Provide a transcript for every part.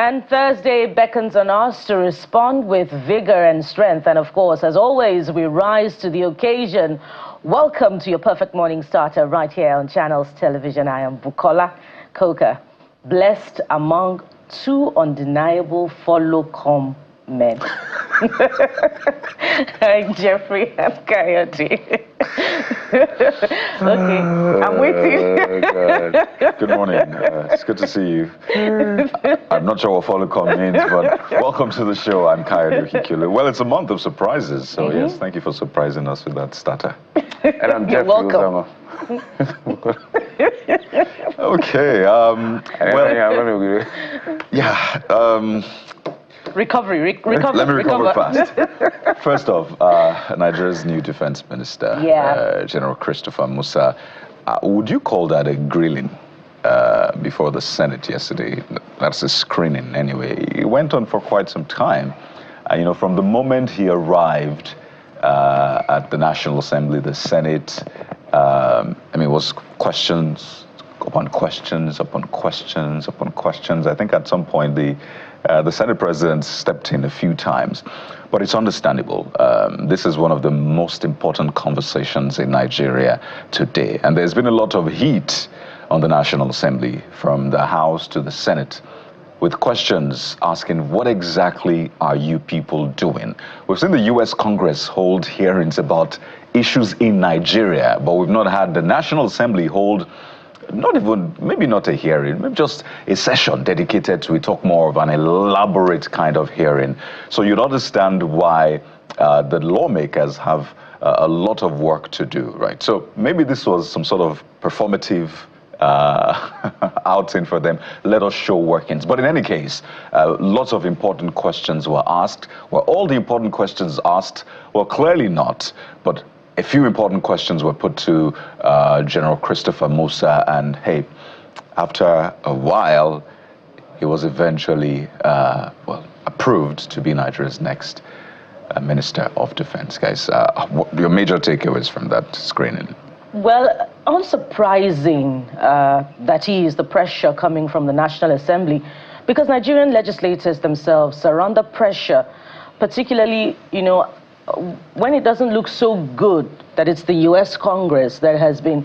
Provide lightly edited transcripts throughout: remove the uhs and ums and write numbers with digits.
And Thursday beckons on us to respond with vigor and strength. And of course, as always, we rise to the occasion. Welcome to your perfect morning starter right here on Channels Television. I am Bukola Koka, blessed among two undeniable follow-come men. Hi, Jeffrey and Coyote. Okay, I'm waiting. Good morning. It's good to see you. I'm not sure what follow-come means, but welcome to the show. I'm Coyote Kikulu. Well, it's a month of surprises, so yes, thank you for surprising us with that starter. And I'm Jeffrey. Welcome. Okay. Recovery. Let me recover fast. First off, Nigeria's new defense minister, General Christopher Musa. Would you call that a grilling before the Senate yesterday? That's a screening anyway. It went on for quite some time. You know, from the moment he arrived at the National Assembly, the Senate, it was questions upon questions upon questions upon questions. I think at some point the Senate president stepped in a few times, but it's understandable. This is one of the most important conversations in Nigeria today, and there's been a lot of heat on the National Assembly from the House to the Senate, with questions asking, what exactly are you people doing? We've seen the U.S. Congress hold hearings about issues in Nigeria, but we've not had the National Assembly hold maybe not a hearing, maybe just a session dedicated to it, talk more of an elaborate kind of hearing. So you'd understand why the lawmakers have a lot of work to do, right? So maybe this was some sort of performative outing for them. Let us show workings. But in any case, lots of important questions were asked. Were all the important questions asked? Well, clearly not, but a few important questions were put to General Christopher Musa, and hey, after a while, he was eventually, approved to be Nigeria's next Minister of Defense. Guys, what your major takeaways from that screening? Well, unsurprising that is the pressure coming from the National Assembly, because Nigerian legislators themselves are under pressure, particularly, when it doesn't look so good that it's the U.S. Congress that has been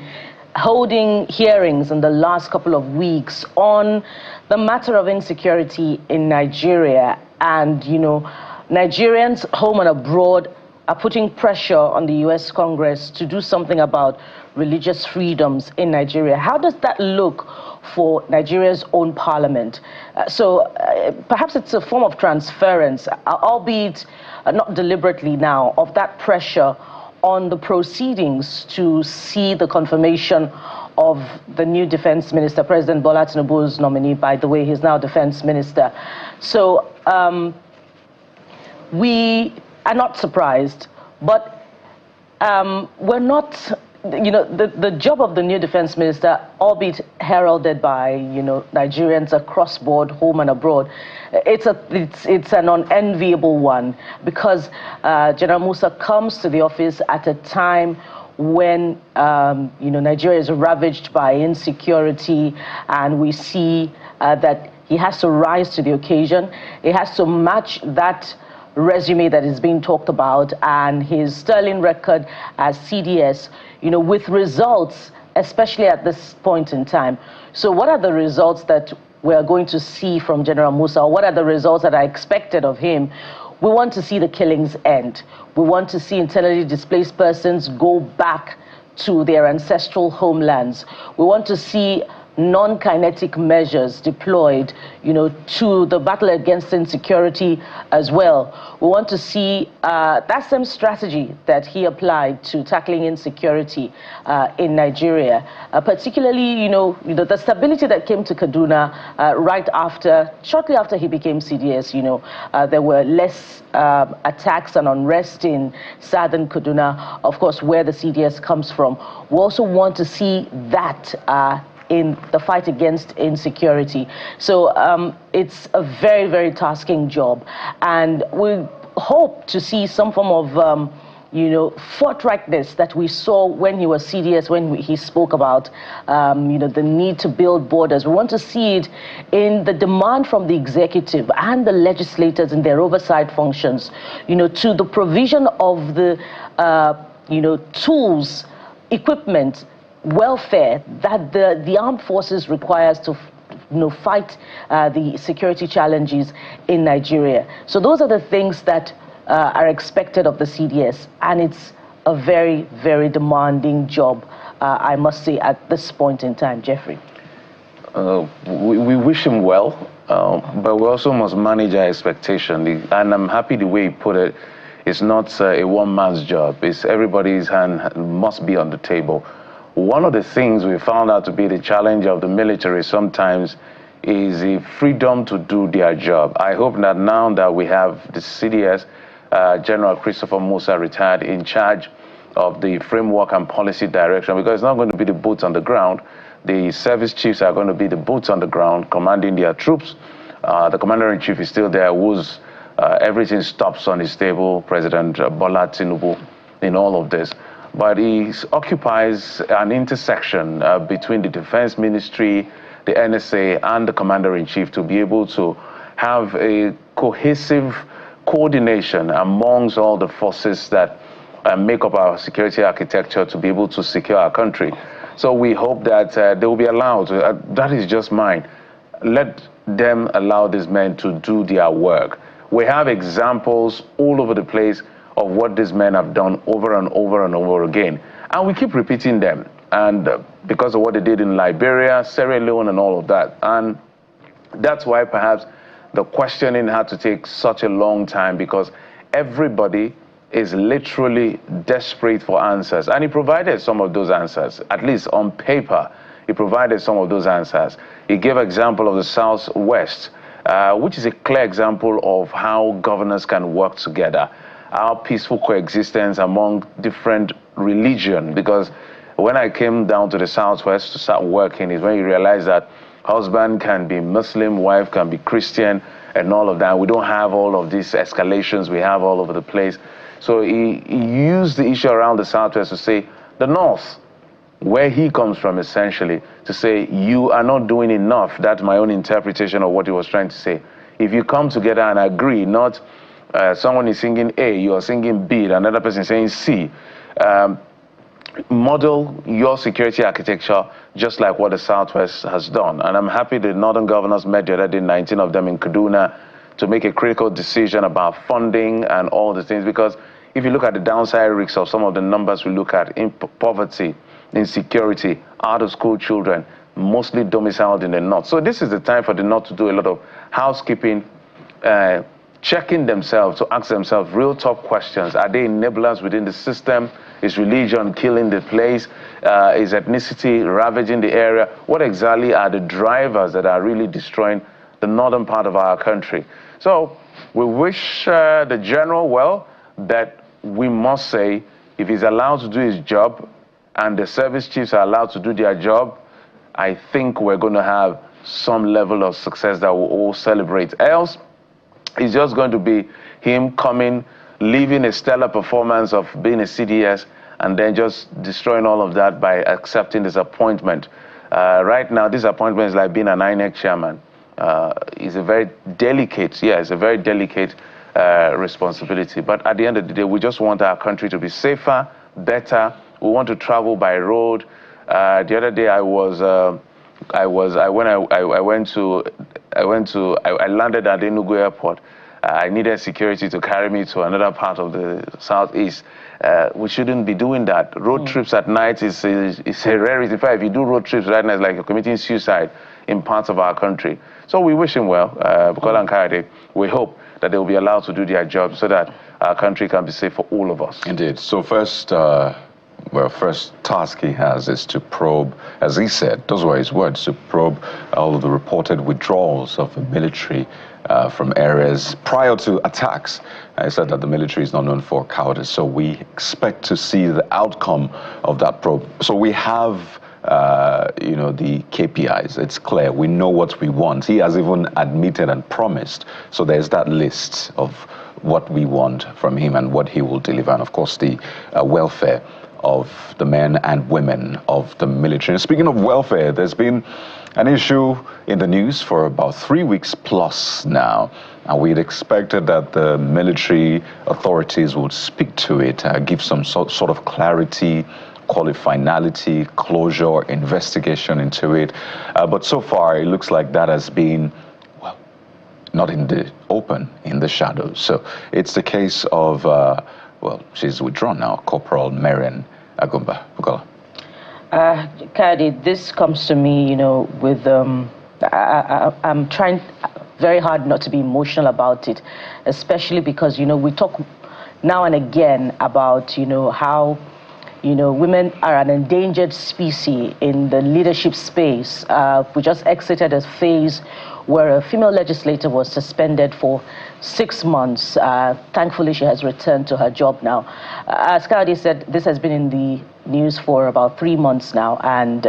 holding hearings in the last couple of weeks on the matter of insecurity in Nigeria. And, Nigerians home and abroad are putting pressure on the U.S. Congress to do something about religious freedoms in Nigeria. How does that look for Nigeria's own parliament? So perhaps it's a form of transference, albeit not deliberately now, of that pressure on the proceedings to see the confirmation of the new defense minister, President Bola Tinubu's nominee. By the way, he's now defense minister. So we are not surprised, but we're not, the job of the new defense minister, albeit heralded by, Nigerians across board, home and abroad, it's an unenviable one, because General Musa comes to the office at a time when, Nigeria is ravaged by insecurity, and we see that he has to rise to the occasion. He has to match that resume that is being talked about and his sterling record as CDS, with results, especially at this point in time. So what are the results that we are going to see from General Musa? What are the results that are expected of him? We want to see the killings end. We want to see internally displaced persons go back to their ancestral homelands. We want to see non-kinetic measures deployed, to the battle against insecurity as well. We want to see that same strategy that he applied to tackling insecurity in Nigeria, particularly, the stability that came to Kaduna shortly after he became CDS. There were less attacks and unrest in southern Kaduna, of course, where the CDS comes from. We also want to see that in the fight against insecurity. So it's a very, very tasking job. And we hope to see some form of forthrightness that we saw when he was CDS, when he spoke about, the need to build borders. We want to see it in the demand from the executive and the legislators in their oversight functions, to the provision of the, tools, equipment, welfare that the armed forces requires to fight the security challenges in Nigeria. So those are the things that are expected of the CDS, and it's a very, very demanding job, I must say, at this point in time. Jeffrey? We wish him well, but we also must manage our expectation. And I'm happy the way he put it. It's not a one-man's job. It's everybody's hand must be on the table. One of the things we found out to be the challenge of the military sometimes is the freedom to do their job. I hope that now that we have the CDS, General Christopher Musa retired, in charge of the framework and policy direction, because it's not going to be the boots on the ground. The service chiefs are going to be the boots on the ground, commanding their troops. The commander-in-chief is still there, who's everything stops on his table, President Bola Tinubu, in all of this. But he occupies an intersection between the Defense Ministry, the NSA, and the commander-in-chief to be able to have a cohesive coordination amongst all the forces that make up our security architecture to be able to secure our country. So we hope that they will be allowed, that is just mine, let them allow these men to do their work. We have examples all over the place of what these men have done over and over and over again. And we keep repeating them. And because of what they did in Liberia, Sierra Leone, and all of that. And that's why perhaps the questioning had to take such a long time, because everybody is literally desperate for answers. And he provided some of those answers, at least on paper. He provided some of those answers. He gave example of the Southwest, which is a clear example of how governors can work together. Our peaceful coexistence among different religions. Because when I came down to the Southwest to start working is when you realize that husband can be Muslim, wife can be Christian, and all of that. We don't have all of these escalations we have all over the place. So he used the issue around the Southwest to say, the North, where he comes from essentially, to say, you are not doing enough. That's my own interpretation of what he was trying to say. If you come together and agree, not someone is singing A, you are singing B, another person is saying C. Model your security architecture just like what the Southwest has done. And I'm happy the Northern governors met the other day, 19 of them in Kaduna, to make a critical decision about funding and all the things. Because if you look at the downside risks of some of the numbers we look at in poverty, insecurity, out-of-school children, mostly domiciled in the North. So this is the time for the North to do a lot of housekeeping, checking themselves, to ask themselves real tough questions. Are they enablers within the system? Is religion killing the place? Is ethnicity ravaging the area? What exactly are the drivers that are really destroying the northern part of our country? So we wish the general well, that we must say, if he's allowed to do his job and the service chiefs are allowed to do their job, I think we're going to have some level of success that we'll all celebrate. Else, it's just going to be him coming, leaving a stellar performance of being a CDS, and then just destroying all of that by accepting this appointment. Right now, this appointment is like being an INEC chairman. It's a very delicate, it's a very delicate responsibility. But at the end of the day, we just want our country to be safer, better. We want to travel by road. The other day, I landed at Enugu Airport. I needed security to carry me to another part of the southeast. We shouldn't be doing that. Road trips at night is a rarity. In fact, if you do road trips right now, it's like you're committing suicide in parts of our country. So we wish him well, Bukola and Kayode. We hope that they will be allowed to do their job so that our country can be safe for all of us. Indeed. So first task he has is to probe, as he said, those were his words, to probe all of the reported withdrawals of the military from areas prior to attacks. I said that the military is not known for cowardice, so we expect to see the outcome of that probe. So we have, the KPIs. It's clear. We know what we want. He has even admitted and promised. So there's that list of what we want from him and what he will deliver, and of course the welfare of the men and women of the military. And speaking of welfare, there's been an issue in the news for about 3 weeks plus now, and we'd expected that the military authorities would speak to it, give some sort of clarity, call it finality, closure, investigation into it. But so far, it looks like that has been, well, not in the open, in the shadows. So it's the case of, well, she's withdrawn now, Corporal Marian Agumba. Kadi, this comes to me, you know, with, I'm trying very hard not to be emotional about it, especially because, you know, we talk now and again about, you know, how, you know, women are an endangered species in the leadership space. We just exited a phase where a female legislator was suspended for 6 months. Thankfully, she has returned to her job now. As Kadi said, this has been in the news for about 3 months now, and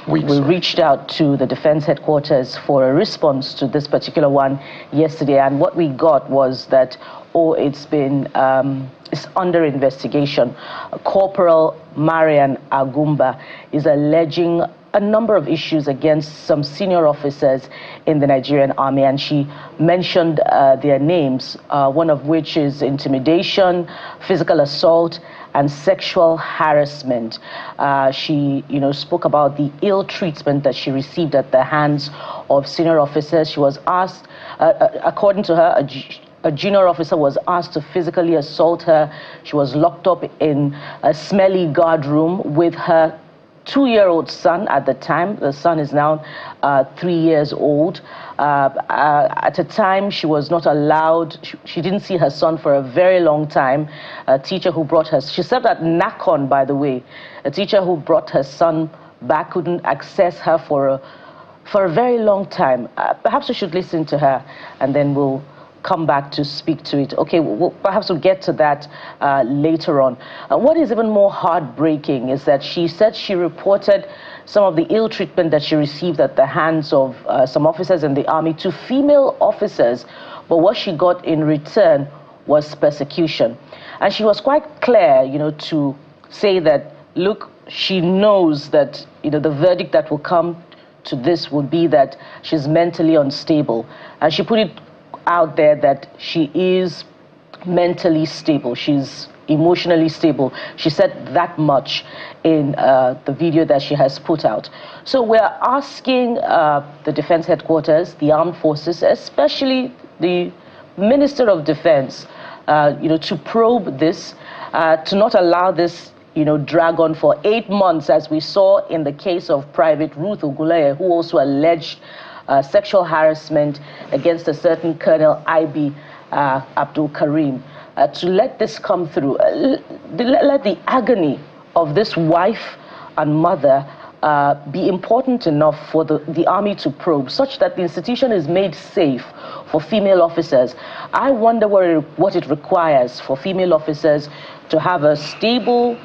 we reached out to the defense headquarters for a response to this particular one yesterday, and what we got was that, oh, it's been it's under investigation. Corporal Marian Agumba is alleging a number of issues against some senior officers in the Nigerian Army, and she mentioned their names, one of which is intimidation, physical assault, and sexual harassment. She, you know, spoke about the ill treatment that she received at the hands of senior officers. She was asked, according to her, a junior officer was asked to physically assault her. She was locked up in a smelly guard room with her 2-year-old son at the time. The son is now 3 years old. At a time, she was not allowed, she didn't see her son for a very long time. A teacher who brought her, she served at NACON, by the way. A teacher who brought her son back couldn't access her for a very long time. Perhaps we should listen to her, and then we'll come back to speak to it. Okay, perhaps we'll get to that later on. What is even more heartbreaking is that she said she reported some of the ill treatment that she received at the hands of some officers in the army to female officers, but what she got in return was persecution. And she was quite clear, you know, to say that, look, she knows that, you know, the verdict that will come to this would be that she's mentally unstable. And she put it out there that she is mentally stable, she's emotionally stable. She said that much in the video that she has put out. So we're asking the defense headquarters, the armed forces, especially the Minister of Defense, you know, to probe this, to not allow this, you know, drag on for 8 months, as we saw in the case of Private Ruth Oguleye, who also alleged sexual harassment against a certain Colonel I.B. Abdul Karim. To let this come through, let the agony of this wife and mother be important enough for the army to probe, such that the institution is made safe for female officers. I wonder what it requires for female officers to have a stable,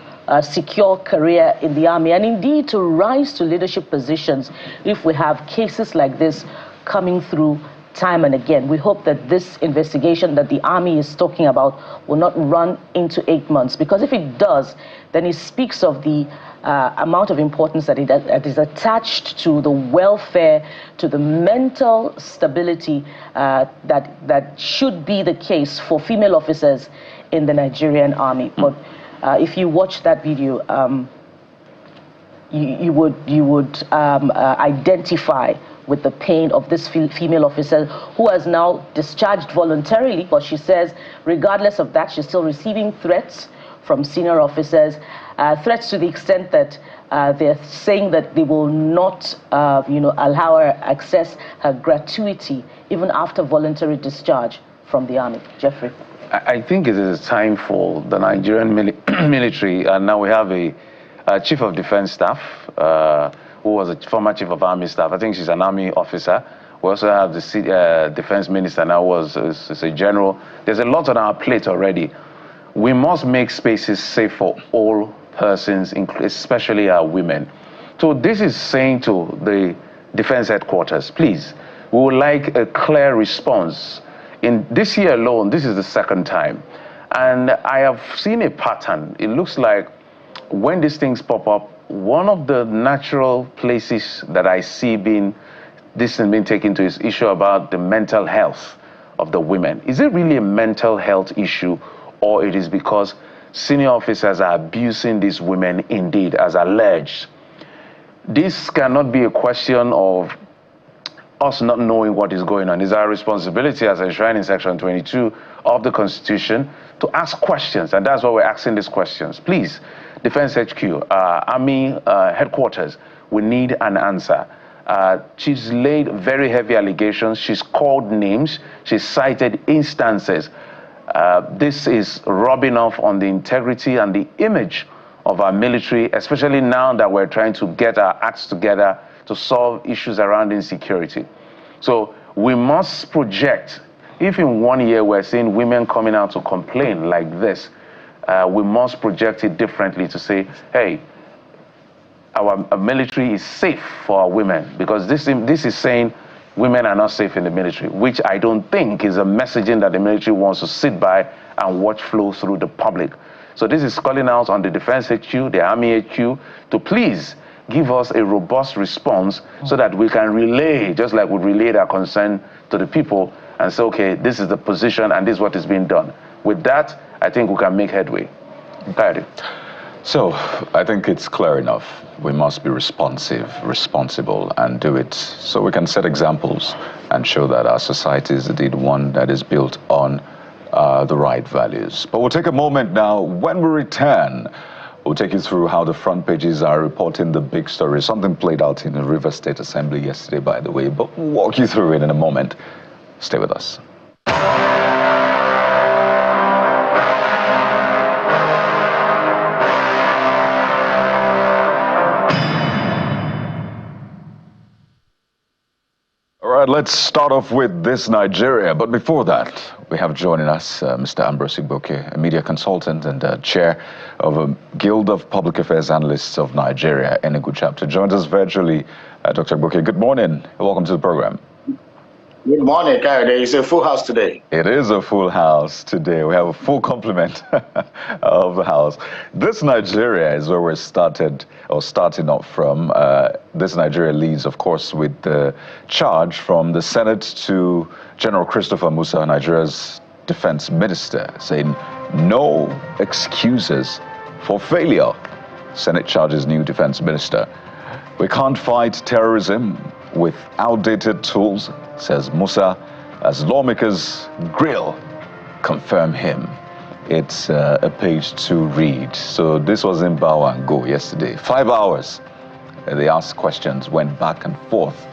secure career in the army, and indeed to rise to leadership positions if we have cases like this coming through time and again. We hope that this investigation that the army is talking about will not run into 8 months, because if it does, then it speaks of the amount of importance that that is attached to the welfare, to the mental stability that should be the case for female officers in the Nigerian army. But if you watch that video, you would identify with the pain of this female officer who has now discharged voluntarily, but she says regardless of that, she's still receiving threats from senior officers, threats to the extent that they're saying that they will not you know, allow her access her gratuity even after voluntary discharge from the army. Jeffrey. I think it is time for the Nigerian military, and now we have a chief of defense staff who was a former chief of army staff. I think she's an army officer. We also have the defense minister now, is a general. There's a lot on our plate already. We must make spaces safe for all persons, especially our women. So this is saying to the defense headquarters, please, we would like a clear response in this year alone, this is the second time. And I have seen a pattern. It looks like when these things pop up, one of the natural places that I see this has been taken to is issue about the mental health of the women. Is it really a mental health issue, or it is because senior officers are abusing these women indeed, as alleged? This cannot be a question of us not knowing what is going on. It's our responsibility as enshrined in Section 22 of the Constitution to ask questions, and that's why we're asking these questions. Please, Defense HQ, Army headquarters, we need an answer. She's laid very heavy allegations. She's called names. She's cited instances. This is rubbing off on the integrity and the image of our military, especially now that we're trying to get our acts together to solve issues around insecurity. So we must project, if in 1 year we're seeing women coming out to complain like this, we must project it differently to say, hey, our military is safe for our women, because this is saying women are not safe in the military, which I don't think is a messaging that the military wants to sit by and watch flow through the public. So this is calling out on the Defense HQ, the Army HQ, to please give us a robust response so that we can relay, just like we relayed our concern to the people, and say, okay, this is the position and this is what is being done. With that, I think we can make headway. Paddy. So I think it's clear enough. We must be responsive, responsible, and do it so we can set examples and show that our society is indeed one that is built on the right values. But we'll take a moment now. When we return, we'll take you through how the front pages are reporting the big story. Something played out in the River State Assembly yesterday, by the way, but we'll walk you through it in a moment. Stay with us. All right, let's start off with this Nigeria. But before that, we have joining us Mr. Ambrose Igboke, a media consultant and chair of a Guild of Public Affairs Analysts of Nigeria, Enugu chapter. Joins us virtually, Dr. Igboke. Good morning. Welcome to the program. Good morning, Kayode. It's a full house today. It is a full house today. We have a full complement of the house. This Nigeria is where we're starting off from. This Nigeria leads, of course, with the charge from the Senate to General Christopher Musa, Nigeria's defense minister, saying no excuses for failure. Senate charges new defense minister. We can't fight terrorism with outdated tools, says Musa, as lawmakers grill, confirm him. It's a page to read. So this was in Bow and Go yesterday. 5 hours. They asked questions, went back and forth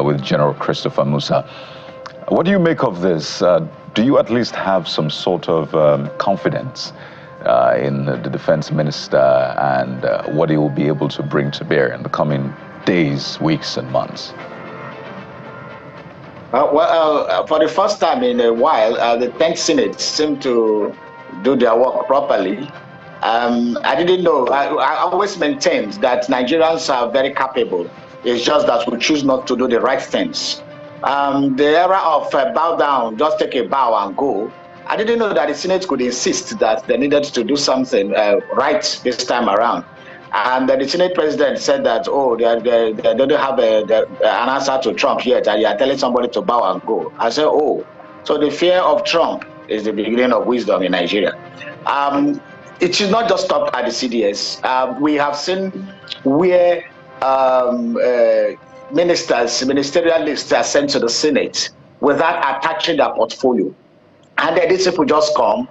with General Christopher Musa. What do you make of this? Do you at least have some sort of confidence in the defense minister and what he will be able to bring to bear in the coming days, weeks, and months? For the first time in a while, the 10th Senate seemed to do their work properly. I didn't know. I always maintained that Nigerians are very capable. It's just that we choose not to do the right things. The era of bow down, just take a bow and go. I didn't know that the Senate could insist that they needed to do something right this time around. And the Senate president said that, oh, they don't have an answer to Trump yet, and you are telling somebody to bow and go. I said, oh, so the fear of Trump is the beginning of wisdom in Nigeria. It should not just stop at the CDS. We have seen where ministerial lists are sent to the Senate without attaching their portfolio. And then these people just come,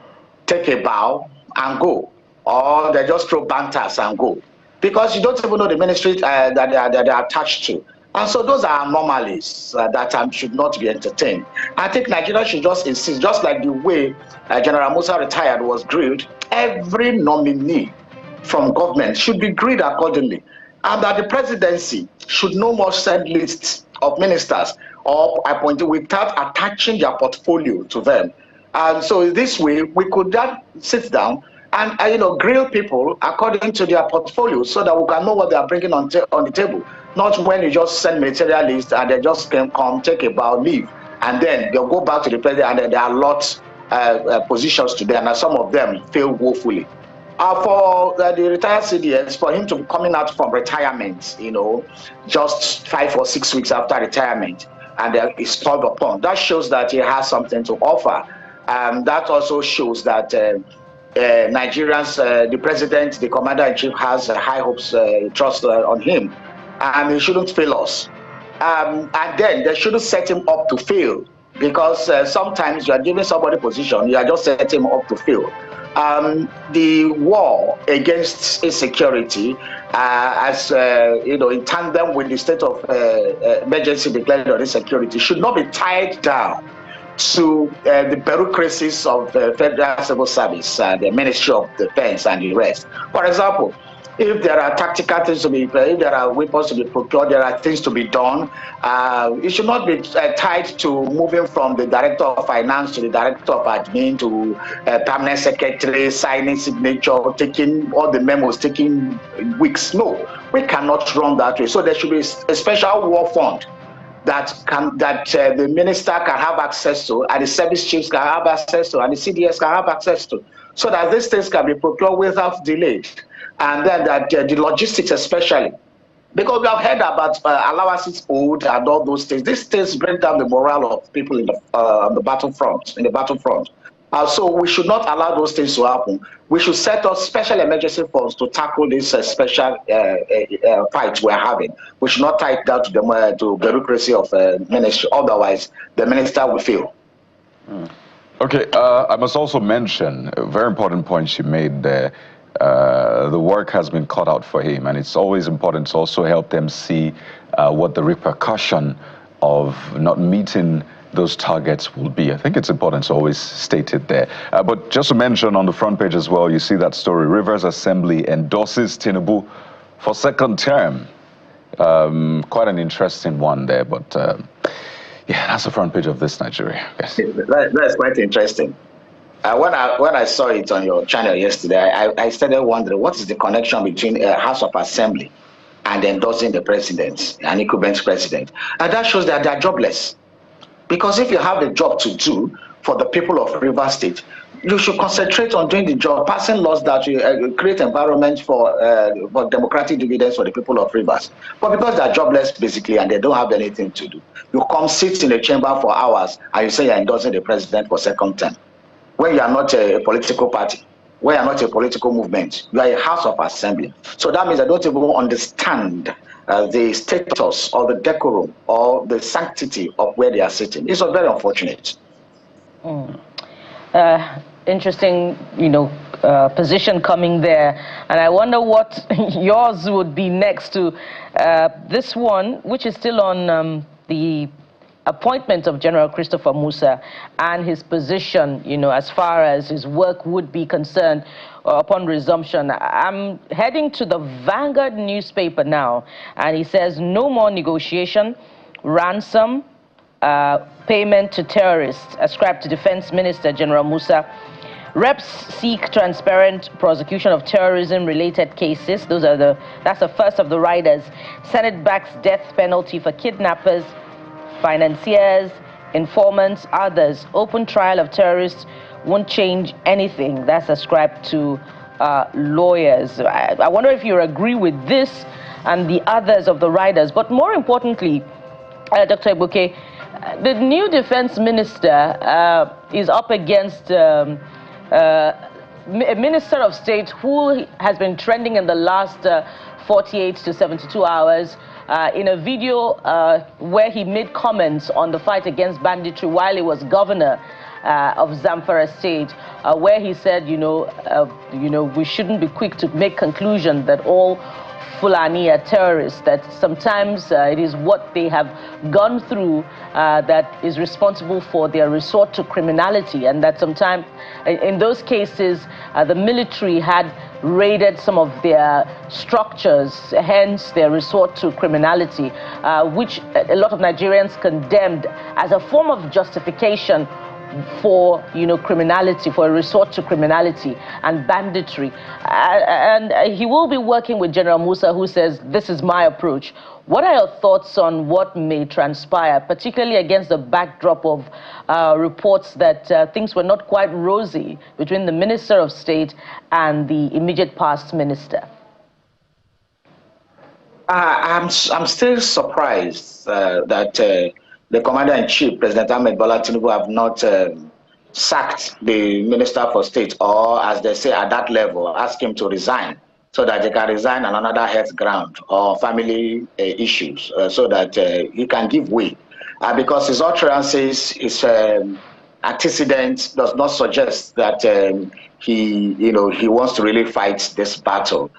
take a bow, and go. Or they just throw banters and go. Because you don't even know the ministry that they are attached to. And so those are anomalies that should not be entertained. I think Nigeria should just insist, just like the way General Musa retired was grilled, every nominee from government should be grilled accordingly. And that the presidency should no more send lists of ministers or appointed without attaching their portfolio to them. And so this way, we could just sit down and grill people according to their portfolio so that we can know what they are bringing on the table. Not when you just send ministerial list and they just can come, take a bow, leave. and then they'll go back to the president, and then there are lots positions to them, and some of them fail woefully. For the retired CDS, for him to be coming out from retirement, just 5 or 6 weeks after retirement, and is called upon, that shows that he has something to offer. That also shows that Nigerians, the president, the commander-in-chief, has high hopes, trust on him, and he shouldn't fail us. And then they shouldn't set him up to fail, because sometimes you are giving somebody a position, you are just setting him up to fail. The war against insecurity, in tandem with the state of emergency declared on insecurity, should not be tied down to the bureaucracies of the Federal Civil Service, the Ministry of Defense, and the rest. For example, if there are tactical things to be, if there are weapons to be procured, there are things to be done. It should not be tied to moving from the director of finance to the director of admin to permanent secretary, signing signature, taking all the memos, taking weeks. No, we cannot run that way. So there should be a special war fund that the minister can have access to, and the service chiefs can have access to, and the CDS can have access to, so that these things can be procured without delay. And then that the logistics especially, because we have heard about allowances owed and all those things. These things bring down the morale of people in the battlefront. So we should not allow those things to happen. We should set up special emergency funds to tackle this special fight we're having. We should not tie it down to the bureaucracy of ministry. Otherwise, the minister will fail. Okay, I must also mention a very important point she made there. The work has been cut out for him, and it's always important to also help them see what the repercussion of not meeting those targets will be. I think it's important to always state it there. But just to mention on the front page as well, you see that story, Rivers Assembly endorses Tinubu for second term. Quite an interesting one there, but yeah, that's the front page of this Nigeria. Yes. That's quite interesting. When I saw it on your channel yesterday, I started wondering what is the connection between House of Assembly and endorsing the president, an incumbent president. And that shows that they are jobless. Because if you have a job to do for the people of Rivers State, you should concentrate on doing the job, passing laws that will create environment for democratic dividends for the people of Rivers. But because they are jobless, basically, and they don't have anything to do, you come sit in a chamber for hours and you say you're endorsing the president for second term. When you are not a political party, when you are not a political movement, you are a House of Assembly. So that means I don't even understand the status or the decorum or the sanctity of where they are sitting. It's very unfortunate. Interesting, position coming there. And I wonder what yours would be next to this one, which is still on the appointment of General Christopher Musa and his position, as far as his work would be concerned upon resumption. I'm heading to the Vanguard newspaper now, and he says no more negotiation, ransom, payment to terrorists ascribed to Defense Minister General Musa. Reps seek transparent prosecution of terrorism-related cases. That's the first of the riders. Senate backs death penalty for kidnappers, financiers, informants, others. Open trial of terrorists won't change anything. That's ascribed to lawyers. I wonder if you agree with this and the others of the riders. But more importantly, Dr. Ibuke, the new defense minister is up against a minister of state who has been trending in the last 48 to 72 hours in a video where he made comments on the fight against banditry while he was governor of Zamfara State, where he said, we shouldn't be quick to make conclusion that all Fulani are terrorists, that sometimes it is what they have gone through that is responsible for their resort to criminality, and that sometimes in those cases the military had raided some of their structures, hence their resort to criminality, which a lot of Nigerians condemned as a form of justification for, criminality, for a resort to criminality and banditry. And he will be working with General Musa, who says, this is my approach. What are your thoughts on what may transpire, particularly against the backdrop of reports that things were not quite rosy between the Minister of State and the immediate past minister? I'm still surprised that the Commander-in-Chief, President Ahmed Bola Tinubu, have not sacked the Minister for State, or as they say at that level, ask him to resign, so that he can resign on another health ground or family issues, so that he can give way. Because his utterances, his antecedent does not suggest that he wants to really fight this battle.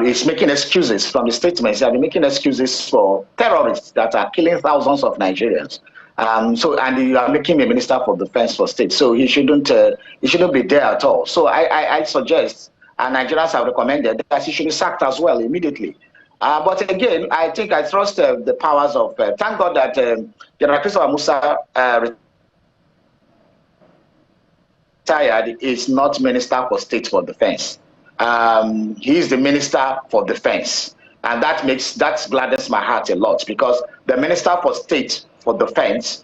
He's making excuses from the statements. He's been making excuses for terrorists that are killing thousands of Nigerians. And you are making him a Minister for Defense for State, so he shouldn't be there at all. So I suggest, and Nigerians have recommended, that he should be sacked as well immediately. But again, I think I trust the powers of. Thank God that General Christopher Musa retired is not Minister for State for Defense. He is the Minister for Defense, and that gladdens my heart a lot, because the Minister for State for Defense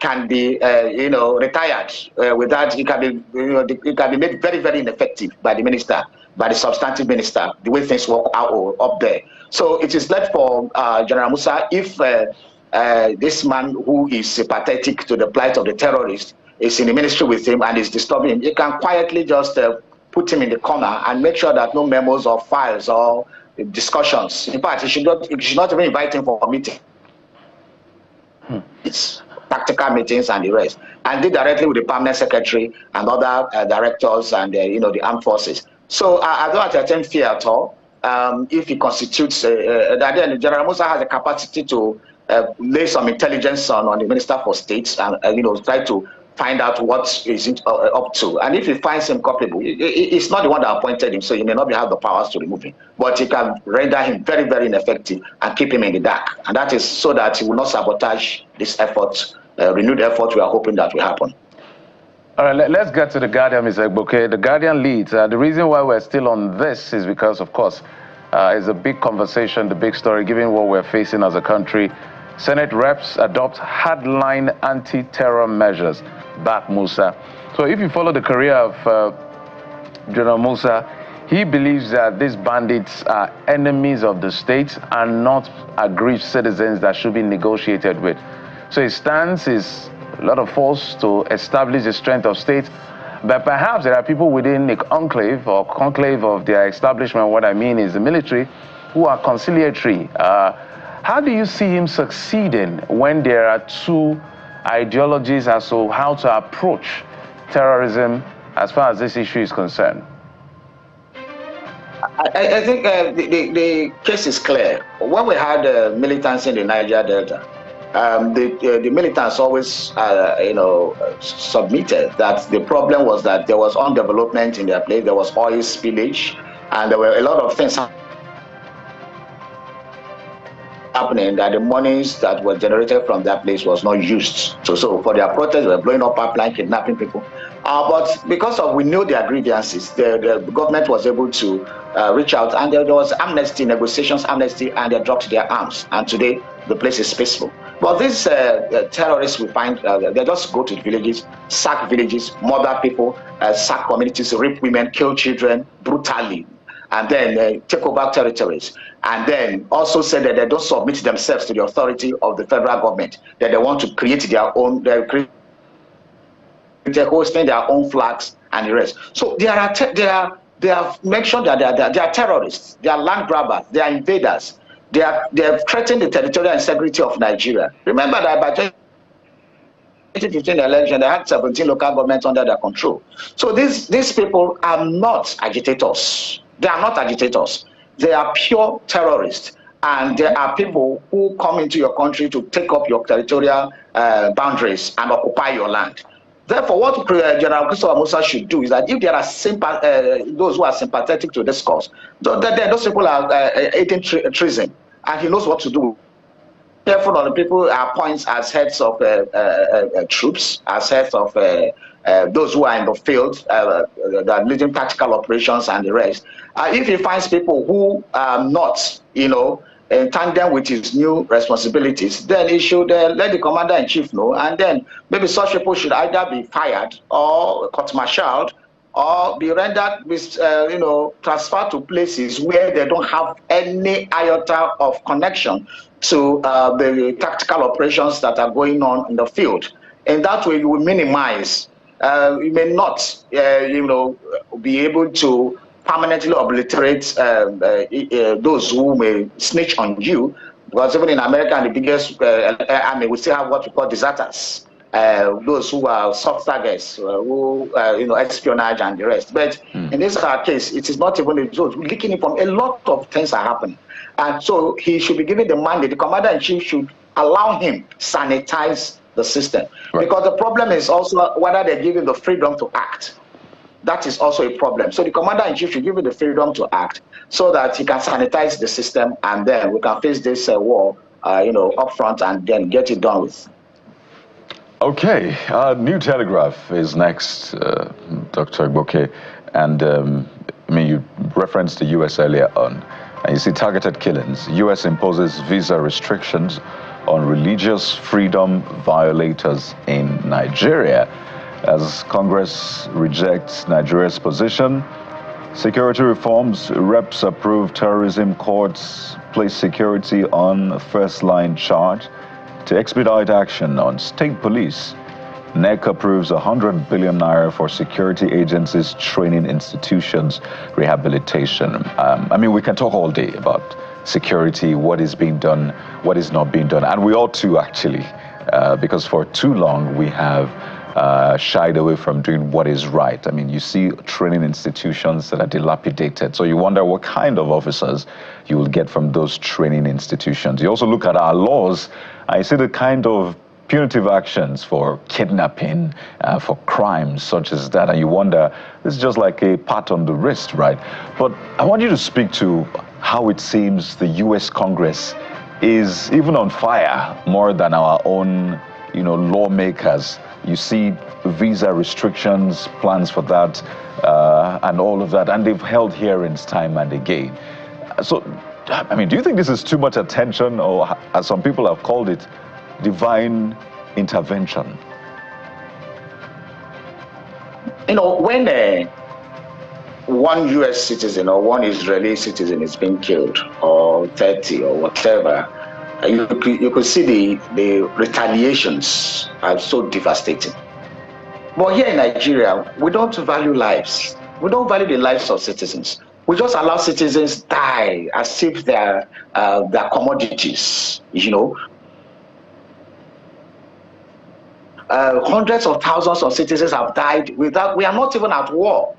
can be retired without it can be made very, very ineffective by the minister, by the substantive minister, the way things work out up there. So it is left for General Musa, if this man who is sympathetic to the plight of the terrorists is in the ministry with him and is disturbing him, he can quietly just put him in the corner and make sure that no memos or files or discussions. In fact, he should not even invite him for a meeting. It's tactical meetings and the rest, and deal directly with the permanent secretary and other directors and the armed forces. So I don't entertain fear at all. If he constitutes, then General Musa has the capacity to lay some intelligence on the Minister for State and try to find out what is up to. And if he finds him culpable, it's not the one that appointed him, so he may not have the powers to remove him, but he can render him very, very ineffective and keep him in the dark. And that is so that he will not sabotage this effort, renewed effort we are hoping that will happen. All right, let's get to The Guardian, Mr. Egboke. The Guardian leads. The reason why we're still on this is because, of course, it's a big conversation, the big story, given what we're facing as a country. Senate reps adopt hardline anti-terror measures. Back Musa. So if you follow the career of General Musa, he believes that these bandits are enemies of the state and not aggrieved citizens that should be negotiated with. So his stance is a lot of force to establish the strength of state, but perhaps there are people within the enclave or conclave of their establishment, what I mean is the military, who are conciliatory. How do you see him succeeding when there are two ideologies as to how to approach terrorism as far as this issue is concerned? I think the case is clear. When we had militants in the Niger Delta, the militants always submitted that the problem was that there was underdevelopment in their place, there was oil spillage, and there were a lot of things happening that the monies that were generated from that place was not used. So for their protests, they were blowing up pipeline, kidnapping people. But because we knew their grievances, the government was able to reach out, and there was amnesty, negotiations, amnesty, and they dropped their arms. And today, the place is peaceful. But these terrorists, we find, they just go to the villages, sack villages, murder people, sack communities, rape women, kill children brutally, and then take over territories. And then also say that they don't submit themselves to the authority of the federal government, that they want to create their own, they're hosting their own flags and the rest. So they have mentioned that they are terrorists, they are land grabbers, they are invaders, they have threatened the territorial integrity of Nigeria. Remember that by 2015 election, they had 17 local governments under their control. So these people are not agitators. They are not agitators. They are pure terrorists, and there are people who come into your country to take up your territorial boundaries and occupy your land. Therefore, what General Christopher Musa should do is that if there are those who are sympathetic to this cause, those people are aiding treason, and he knows what to do careful on the people appoints as heads of troops, as heads of those who are in the field, that are leading tactical operations and the rest. If he finds people who are not, in tandem with his new responsibilities, then he should let the commander-in-chief know, and then maybe such people should either be fired or court-martialed or be rendered with, transferred to places where they don't have any iota of connection to the tactical operations that are going on in the field. In that way, you will minimize. You may not, be able to permanently obliterate those who may snitch on you, because even in America, the biggest army, we still have what we call deserters. Those who are soft targets, who espionage and the rest. But in this case, it is not even a result. Leaking from a lot of things are happening, and so he should be given the mandate. The commander-in-chief should allow him sanitize the system, because the problem is also whether they give him the freedom to act. That is also a problem. So the commander-in-chief should give him the freedom to act, so that he can sanitize the system, and then we can face this war, up front, and then get it done with. Okay, New Telegraph is next, Dr. Igboke, and you referenced the U.S. earlier on, and you see targeted killings. U.S. imposes visa restrictions on religious freedom violators in Nigeria. As Congress rejects Nigeria's position, security reforms, reps approve terrorism, courts place security on first-line charge. To expedite action on state police, NEC approves 100 billion naira for security agencies, training institutions, rehabilitation. We can talk all day about security, what is being done, what is not being done. And we ought to, actually, because for too long we have shied away from doing what is right. You see training institutions that are dilapidated. So you wonder what kind of officers you will get from those training institutions. You also look at our laws. I see the kind of punitive actions for kidnapping, for crimes such as that, and you wonder, this is just like a pat on the wrist, right? But I want you to speak to how it seems the U.S. Congress is even on fire more than our own, lawmakers. You see visa restrictions, plans for that, and all of that, and they've held hearings time and again. So, do you think this is too much attention, or as some people have called it, divine intervention? When one U.S. citizen or one Israeli citizen is being killed, or 30 or whatever, you could see the retaliations are so devastating. But here in Nigeria, we don't value lives. We don't value the lives of citizens. We just allow citizens die as if they're commodities, Hundreds of thousands of citizens have died without, we are not even at war.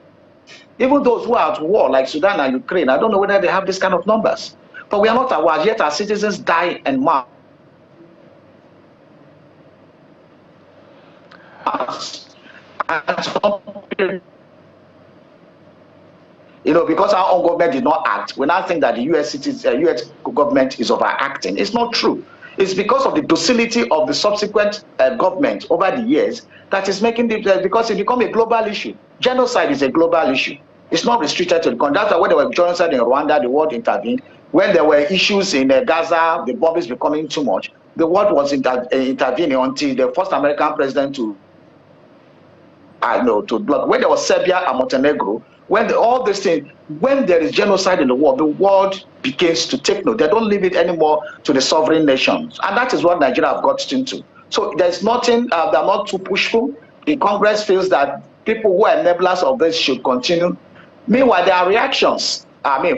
Even those who are at war, like Sudan and Ukraine, I don't know whether they have this kind of numbers. But we are not at war, yet our citizens die en mass. Because our own government did not act, we now think that the US government is overacting. It's not true. It's because of the docility of the subsequent government over the years that is making because it become a global issue. Genocide is a global issue. It's not restricted to the country. That's why when there was genocide in Rwanda, the world intervened. When there were issues in Gaza, the bomb is becoming too much. The world was intervening until the first American president to block. When there was Serbia and Montenegro, all these things, when there is genocide in the world begins to take note. They don't leave it anymore to the sovereign nations. And that is what Nigeria have got into. So there's nothing, they're not too pushful. The Congress feels that people who are enablers of this should continue. Meanwhile, there are reactions,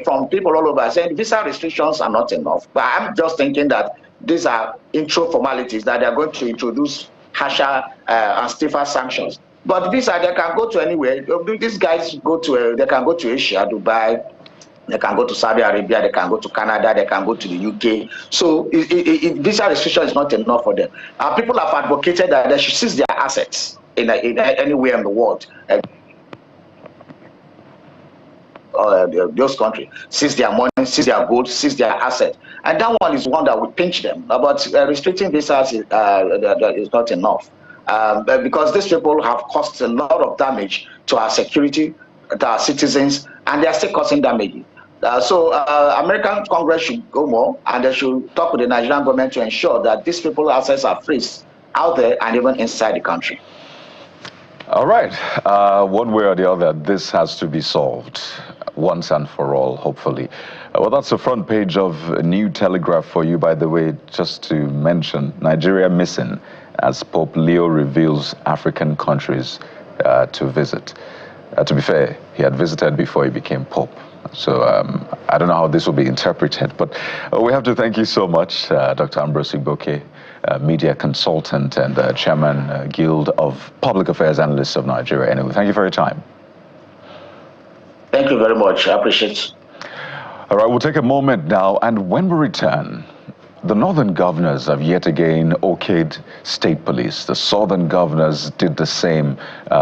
from people all over saying visa restrictions are not enough. But I'm just thinking that these are intro formalities, that they're going to introduce harsher and stiffer sanctions. But visa, they can go to anywhere. These guys they can go to Asia, Dubai, they can go to Saudi Arabia, they can go to Canada, they can go to the UK. So visa restriction is not enough for them. People have advocated that they should seize their assets in anywhere in the world. those countries, seize their money, seize their gold, seize their assets. And that one is one that would pinch them. But restricting visas is not enough. Because these people have caused a lot of damage to our security, to our citizens, and they are still causing damage. So American Congress should go more, and they should talk with the Nigerian government to ensure that these people's assets are freezed out there and even inside the country. All right. One way or the other, this has to be solved once and for all, hopefully. Well, that's the front page of a New Telegraph for you, by the way, just to mention Nigeria missing as Pope Leo reveals African countries to visit. To be fair, he had visited before he became Pope. So I don't know how this will be interpreted, but we have to thank you so much, Dr. Ambrose Igboke, media consultant and chairman, Guild of Public Affairs Analysts of Nigeria. Anyway, thank you for your time. Thank you very much. I appreciate it. All right, we'll take a moment now, and when we return, the northern governors have yet again okayed state police. The southern governors did the same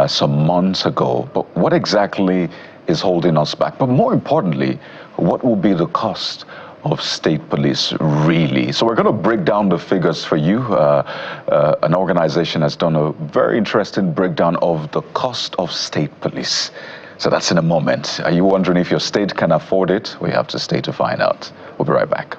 some months ago. But what exactly is holding us back? But more importantly, what will be the cost of state police really? So we're going to break down the figures for you. An organization has done a very interesting breakdown of the cost of state police. So that's in a moment. Are you wondering if your state can afford it? We have to stay to find out. We'll be right back.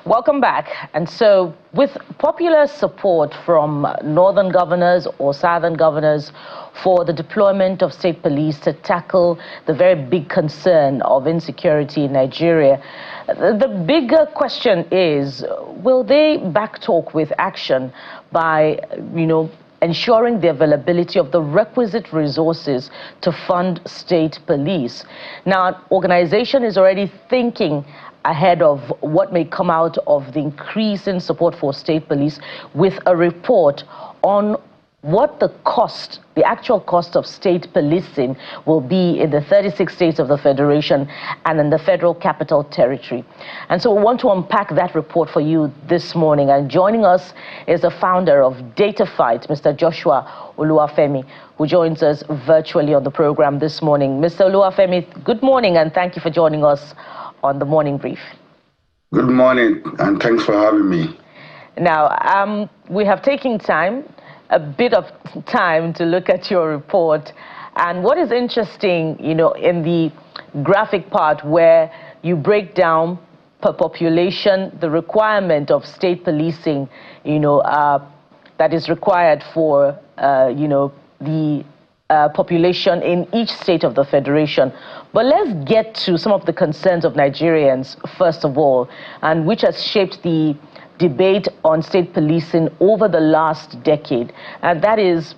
Welcome back. And so with popular support from northern governors or southern governors for the deployment of state police to tackle the very big concern of insecurity in Nigeria, the bigger question is, will they backtalk with action by, ensuring the availability of the requisite resources to fund state police? Now, an organization is already thinking ahead of what may come out of the increase in support for state police with a report on what the actual cost of state policing will be in the 36 states of the Federation and in the Federal Capital Territory. And so we want to unpack that report for you this morning. And joining us is the founder of DataFight, Mr. Joshua Oluwafemi, who joins us virtually on the program this morning. Mr. Oluwafemi, good morning, and thank you for joining us on the morning brief. Good morning, and thanks for having me. Now, we have taken a bit of time to look at your report. And what is interesting, in the graphic part where you break down per population the requirement of state policing, that is required for, the population in each state of the Federation. But let's get to some of the concerns of Nigerians, first of all, and which has shaped the debate on state policing over the last decade. And that is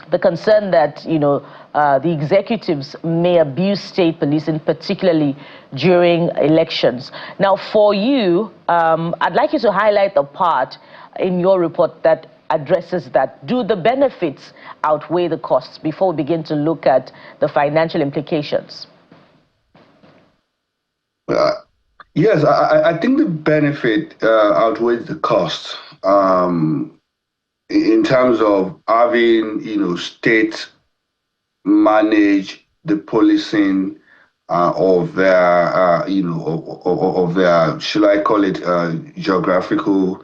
the concern that, the executives may abuse state policing, particularly during elections. Now, for you, I'd like you to highlight the part in your report that addresses that. Do the benefits outweigh the costs before we begin to look at the financial implications? Yes, I think the benefit outweighs the cost in terms of having, states manage the policing of their, of their, should I call it, geographical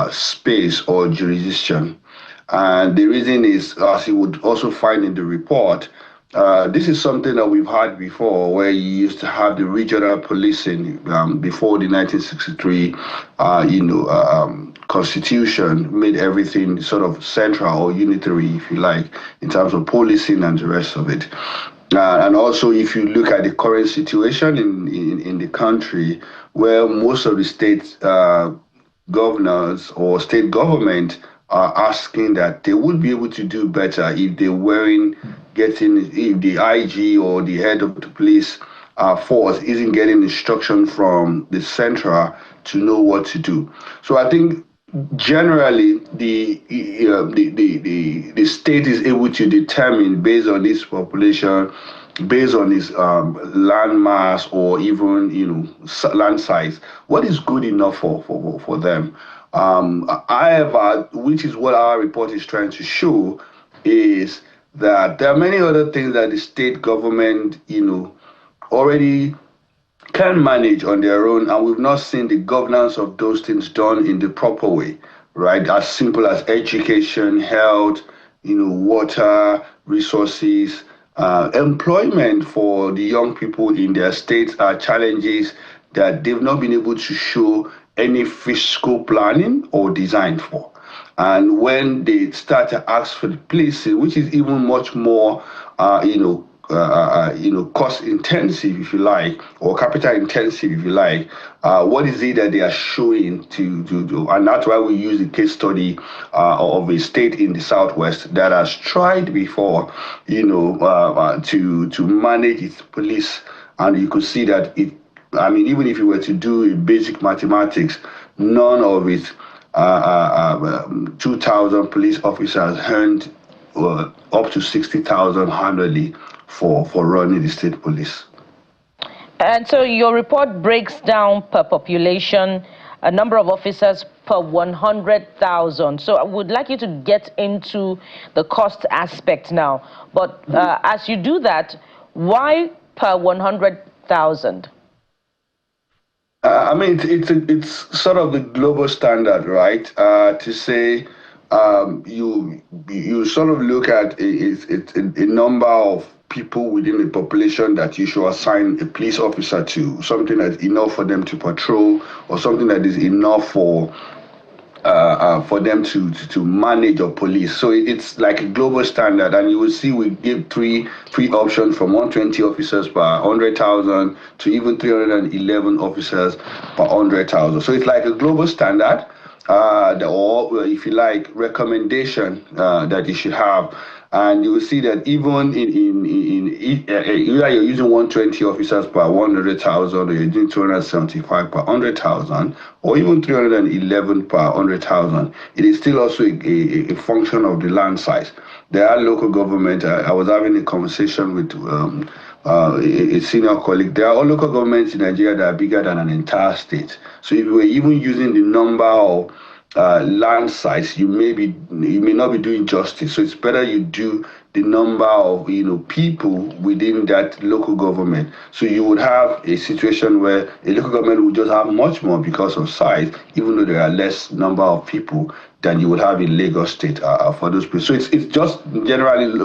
space or jurisdiction. And the reason is, as you would also find in the report, this is something that we've had before, where you used to have the regional policing before the 1963, constitution made everything sort of central or unitary, if you like, in terms of policing and the rest of it. And also, if you look at the current situation in the country, where most of the states governors or state government are asking that they would be able to do better if they weren't getting, if the IG or the head of the police force isn't getting instruction from the central to know what to do. So I think generally the state is able to determine based on its population, based on its land mass, or even land size, what is good enough for them. However, which is what our report is trying to show, is that there are many other things that the state government already can manage on their own, and we've not seen the governance of those things done in the proper way, right? As simple as education, health, water, resources, employment for the young people in their states are challenges that they've not been able to show any fiscal planning or design for. And when they start to ask for the policing, which is even much more, cost intensive, if you like, or capital intensive, if you like, what is it that they are showing to do? And that's why we use the case study of a state in the Southwest that has tried before, to manage its police. And you could see that even if you were to do a basic mathematics, none of it 2,000 police officers earned up to 60,000 annually for running the state police. And so your report breaks down per population, a number of officers per 100,000. So I would like you to get into the cost aspect now. But as you do that, why per 100,000? It's sort of the global standard, right? To say you sort of look at a number of people within the population that you should assign a police officer to, something that's enough for them to patrol, or something that is enough for them to manage or police. So it's like a global standard, and you will see we give three options from 120 officers per 100,000 to even 311 officers per 100,000. So it's like a global standard, or if you like, recommendation that you should have. And you will see that even either you're using 120 officers per 100,000, or you're doing 275 per 100,000, or even 311 per 100,000, it is still also a function of the land size. There are local government. I was having a conversation with a senior colleague. There are local governments in Nigeria that are bigger than an entire state. So if you were even using the number of land size, you may not be doing justice. So it's better you do the number of people within that local government. So you would have a situation where a local government would just have much more because of size, even though there are less number of people than you would have in Lagos State for those people. So it's just generally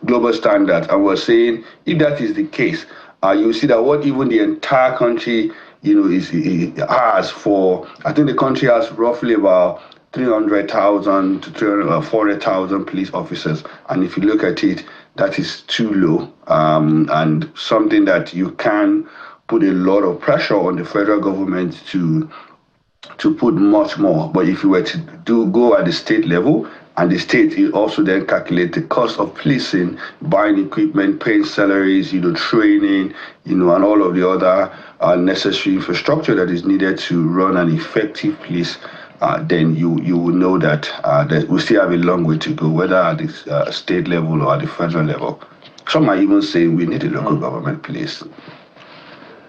global standard. And we're saying if that is the case, you see that what even the entire country has for, I think the country has roughly about 300,000 to 400,000 police officers. And if you look at it, that is too low, and something that you can put a lot of pressure on the federal government to put much more. But if you were to go at the state level, and the state will also then calculate the cost of policing, buying equipment, paying salaries, training, and all of the other necessary infrastructure that is needed to run an effective police, then you will know that we still have a long way to go, whether at the state level or at the federal level. Some might even say we need a local government police.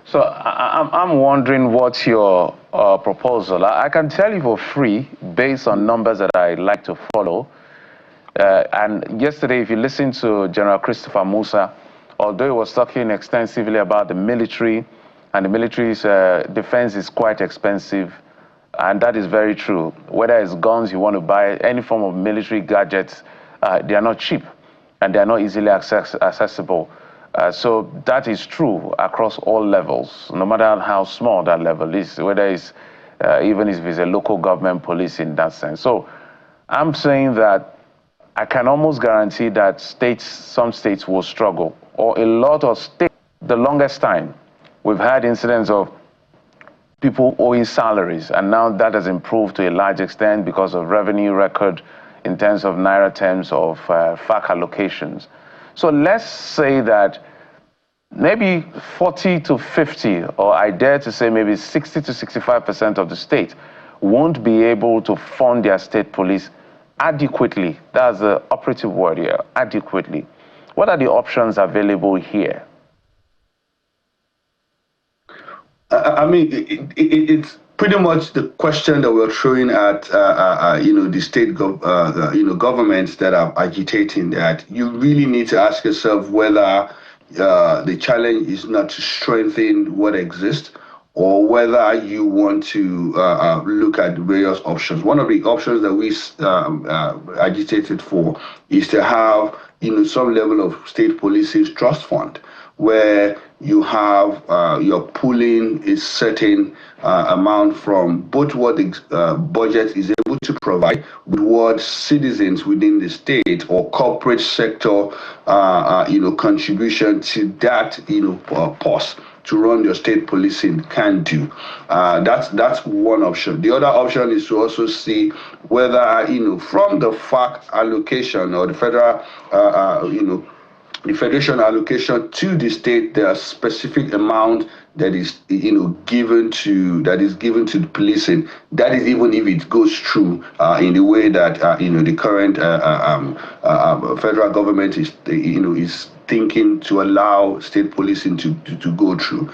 So I'm wondering what's your proposal. I can tell you for free, based on numbers that I like to follow. And yesterday, if you listen to General Christopher Musa, although he was talking extensively about the military, and the military's defense is quite expensive, and that is very true. Whether it's guns you want to buy, any form of military gadgets, they are not cheap, and they are not easily accessible. So that is true across all levels, no matter how small that level is, whether it's even if it's a local government police in that sense. So I'm saying that I can almost guarantee that some states will struggle, or a lot of states, the longest time, we've had incidents of people owing salaries, and now that has improved to a large extent because of revenue record in terms of naira terms of FAC allocations. So let's say that maybe 40 to 50, or I dare to say maybe 60 to 65% of the state won't be able to fund their state police adequately. That's the operative word here, adequately. What are the options available here? I mean, it's pretty much the question that we're throwing at, the state governments that are agitating that. You really need to ask yourself whether the challenge is not to strengthen what exists, or whether you want to look at various options. One of the options that we agitated for is to have some level of state police's trust fund, where you have you're pulling a certain amount from both what the budget is able to provide with what citizens within the state or corporate sector contribution to that pause to run your state policing can do. That's one option. The other option is to also see whether from the FAC allocation or the federal the federation allocation to the state, there are specific amount that is given to the policing. That is, even if it goes through in the way that the current federal government is thinking to allow state policing to go through,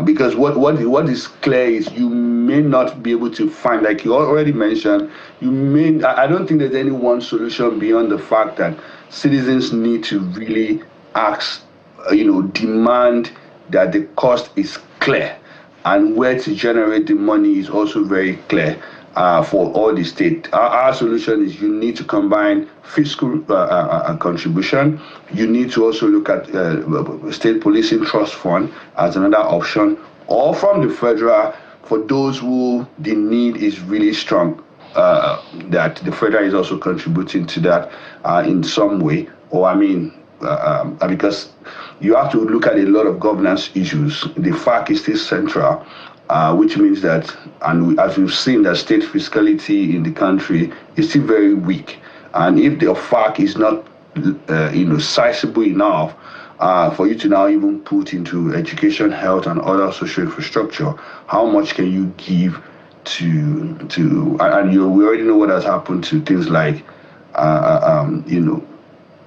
because what is clear is you may not be able to find, like you already mentioned, I don't think there's any one solution beyond the fact that citizens need to really ask, demand that the cost is clear, and where to generate the money is also very clear for all the state. Our solution is you need to combine fiscal contribution. You need to also look at state policing trust fund as another option, or from the federal for those who the need is really strong. That the federal is also contributing to that in some way, or because you have to look at a lot of governance issues. The FAC is still central, which means that, and as we've seen, that state fiscality in the country is still very weak. And if the FAC is not, sizable enough for you to now even put into education, health, and other social infrastructure, how much can you give and we already know what has happened to things like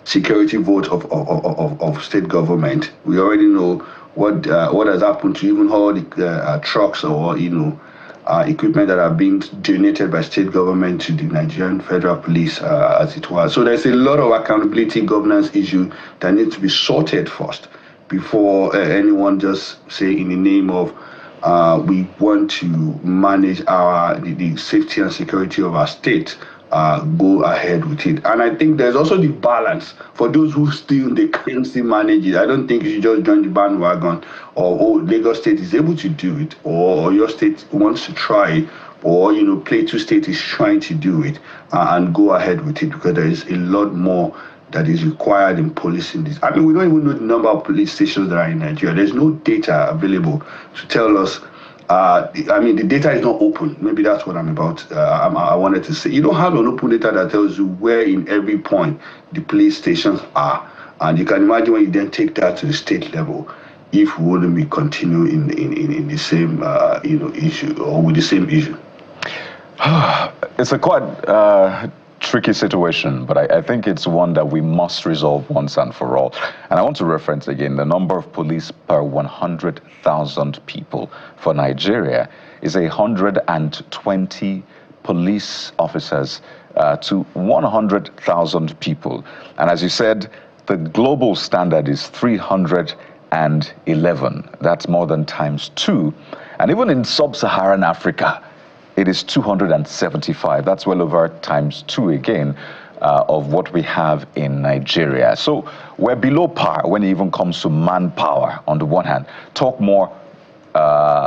security vote of state government. We already know what has happened to even all the trucks or equipment that are being donated by state government to the Nigerian Federal Police, as it was. So there's a lot of accountability governance issue that needs to be sorted first before anyone just say in the name of we want to manage the safety and security of our state, go ahead with it. And I think there's also the balance for those who they can still manage it. I don't think you should just join the bandwagon, or Lagos State is able to do it, or your state wants to try it, or Plateau State is trying to do it, and go ahead with it, because there is a lot more that is required in policing this. I mean, we don't even know the number of police stations that are in Nigeria. There's no data available to tell us. The data is not open. Maybe that's what I wanted to say. You don't have an open data that tells you where in every point the police stations are. And you can imagine when you then take that to the state level, if we wouldn't be continuing in the same issue, or with the same issue. It's a quite tricky situation, but I think it's one that we must resolve once and for all. And I want to reference again the number of police per 100,000 people for Nigeria is 120 police officers to 100,000 people. And as you said, the global standard is 311. That's more than ×2. And even in sub-Saharan Africa, it is 275. That's well over ×2 again of what we have in Nigeria. So we're below par when it even comes to manpower on the one hand. Talk more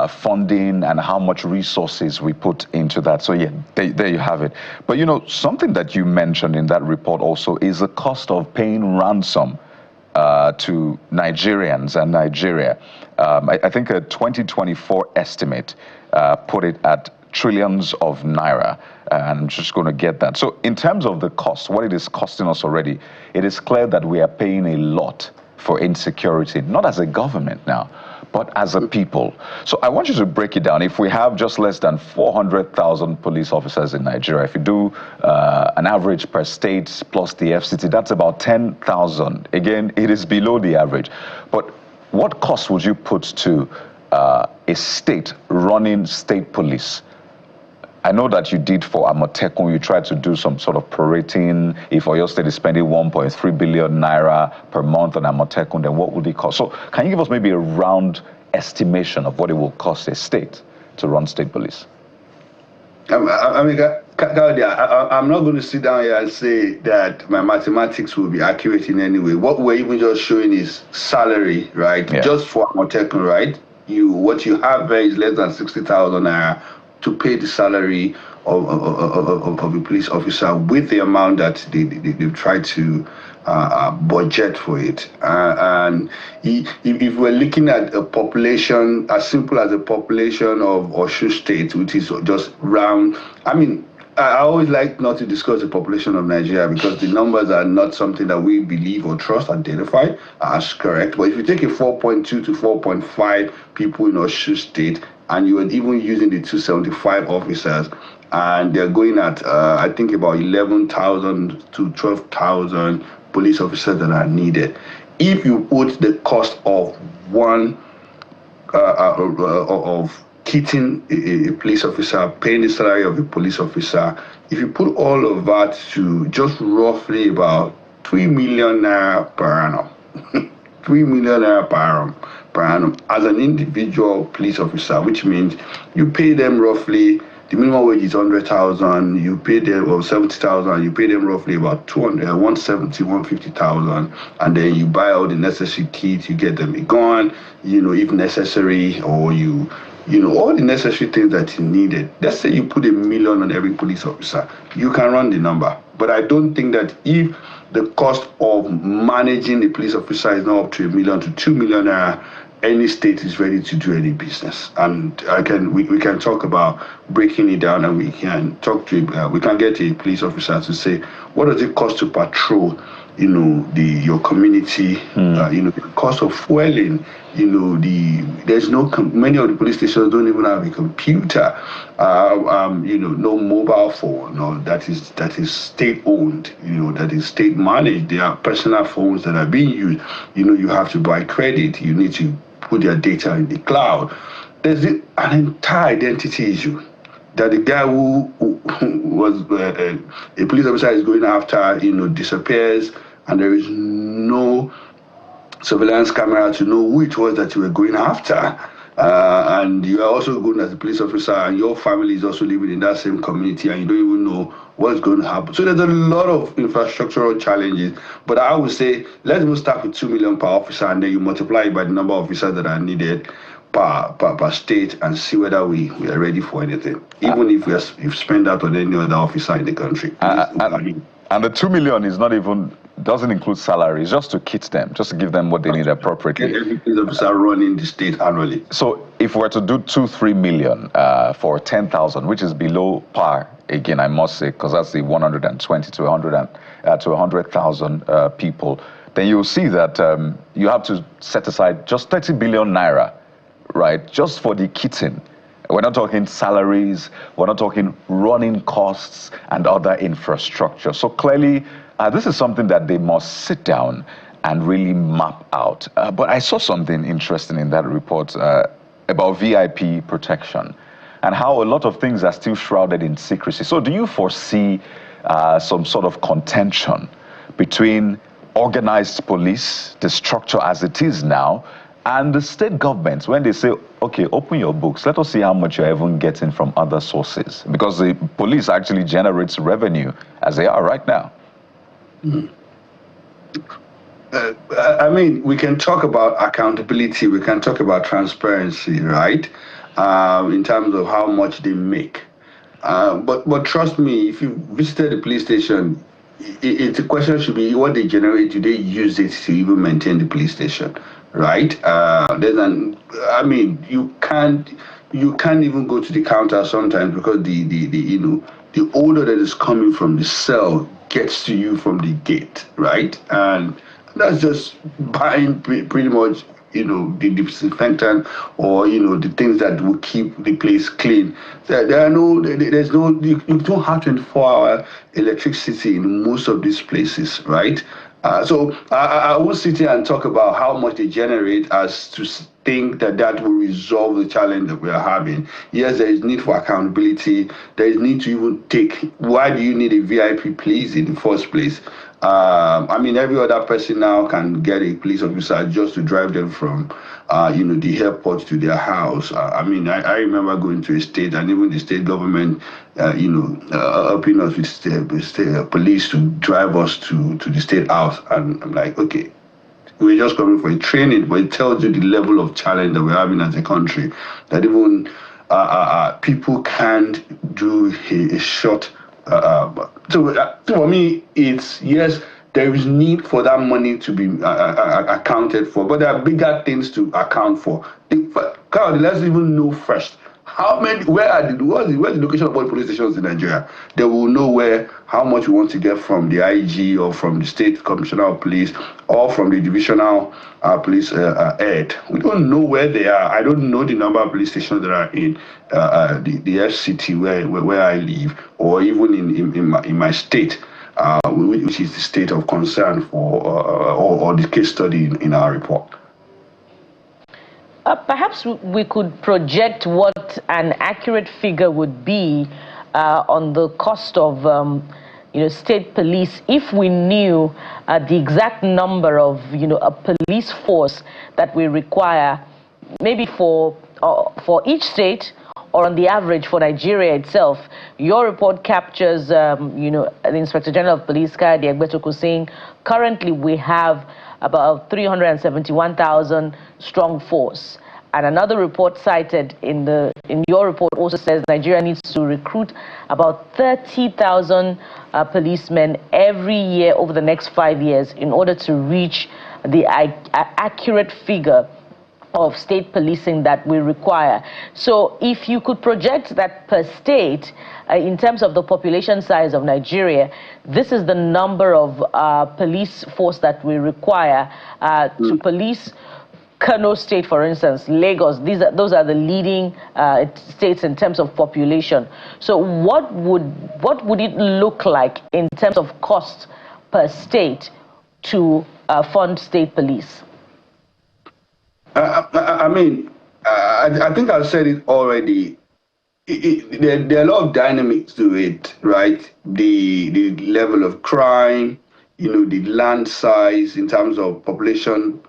funding and how much resources we put into that. So yeah, there you have it. But something that you mentioned in that report also is the cost of paying ransom to Nigerians and Nigeria. I think a 2024 estimate put it at trillions of naira, and I'm just going to get that. So in terms of the cost, what it is costing us already, it is clear that we are paying a lot for insecurity, not as a government now, but as a people. So I want you to break it down. If we have just less than 400,000 police officers in Nigeria, if you do an average per state plus the FCT, that's about 10,000. Again, it is below the average. But what cost would you put to a state running state police? I know that you did for Amotekun, you tried to do some sort of prorating. If Oyo State is spending 1.3 billion naira per month on Amotekun, then what would it cost? So can you give us maybe a round estimation of what it will cost a state to run state police? I mean, I'm not going to sit down here and say that my mathematics will be accurate in any way. What we're even just showing is salary, right? Yeah. Just for Amotekun, right? What you have there is less than 60,000 naira to pay the salary of a police officer with the amount that they've tried to budget for it. And if we're looking at a population as simple as the population of Osun State, which is just round, I mean, I always like not to discuss the population of Nigeria because the numbers are not something that we believe or trust identify as correct. But if you take a 4.2 to 4.5 people in Osun State, and you are even using the 275 officers, and they're going at, I think, about 11,000 to 12,000 police officers that are needed. If you put the cost of one, of kitting a police officer, paying the salary of a police officer, if you put all of that to just roughly about 3 million naira per annum, 3 million naira per annum as an individual police officer, which means you pay them roughly, the minimum wage is 100,000, you pay them, or 70,000, you pay them roughly about 170, 150,000, and then you buy all the necessary kits, you get them a gun, if necessary, or all the necessary things that you needed. Let's say you put 1 million on every police officer, you can run the number. But I don't think that if the cost of managing the police officer is not up to 1 million to 2 million, any state is ready to do any business. And we can talk about breaking it down, and we can talk to we can get a police officer to say, what does it cost to patrol your community, the cost of fueling, there's many of the police stations don't even have a computer, no mobile phone, no, that is state owned, that is state managed. There are personal phones that are being used, you have to buy credit, you need to put your data in the cloud. There's an entire identity issue that the guy who was a police officer is going after, disappears, and there is no surveillance camera to know who it was that you were going after. And you are also going as a police officer, and your family is also living in that same community, and you don't even know what's going to happen. So there's a lot of infrastructural challenges. But I would say, let's even start with 2 million per officer, and then you multiply it by the number of officers that are needed per state, and see whether we are ready for anything, even if we've spent that on any other officer in the country. And the 2 million is not even, doesn't include salaries, just to kit them, just to give them what they need appropriately. Every police officer running the state annually. So if we're to do 2-3 million for 10,000, which is below par, again, I must say, because that's the 120 to 100,000 people, then you'll see that you have to set aside just 30 billion naira, right, just for the kitting. We're not talking salaries, we're not talking running costs and other infrastructure. So clearly, this is something that they must sit down and really map out. But I saw something interesting in that report about VIP protection and how a lot of things are still shrouded in secrecy. So do you foresee some sort of contention between organized police, the structure as it is now, and the state governments when they say, okay, open your books, let us see how much you're even getting from other sources? Because the police actually generates revenue as they are right now. I mean, we can talk about accountability, we can talk about transparency, right? In terms of how much they make. But trust me, if you visited the police station, the question should be what they generate. Do they use it to even maintain the police station, right? I mean, you can't even go to the counter sometimes because the odor that is coming from the cell gets to you from the gate, right? And that's just buying pretty much the disinfectant or the things that will keep the place clean. There's no you don't have 24-hour electricity in most of these places, right? So I won't sit here and talk about how much they generate as to think that will resolve the challenge that we are having. Yes, there is need for accountability. There is need to even take, why do you need a VIP police in the first place? I mean, every other person now can get a police officer just to drive them from, the airport to their house. I mean, I remember going to a state, and even the state government, helping us with police to drive us to the state house. And I'm like, okay, we're just coming for a training, but it tells you the level of challenge that we're having as a country, that even people can't do a short. So for me, it's yes, there is need for that money to be accounted for, but there are bigger things to account for. God, let's even know first how many, where's the location of all police stations in Nigeria. They will know how much we want to get from the IG or from the state commissioner of police or from the divisional police head. We don't know where they are. I don't know the number of police stations that are in the FCT where I live, or even in my state, which is the state of concern for or the case study in our report. Perhaps we could project what an accurate figure would be on the cost of state police if we knew the exact number of a police force that we require, maybe for each state or on the average for Nigeria itself. Your report captures the Inspector General of Police, Kayode Egbetokun, saying currently we have about 371,000 strong force. And another report cited in your report also says Nigeria needs to recruit about 30,000 policemen every year over the next 5 years in order to reach the accurate figure of state policing that we require. So if you could project that per state, in terms of the population size of Nigeria, this is the number of police force that we require to police Kano State, for instance, Lagos. Those are the leading states in terms of population. So what would it look like in terms of cost per state to fund state police? I mean, I think I've said it already. There are a lot of dynamics to it, right? The level of crime, the land size in terms of population,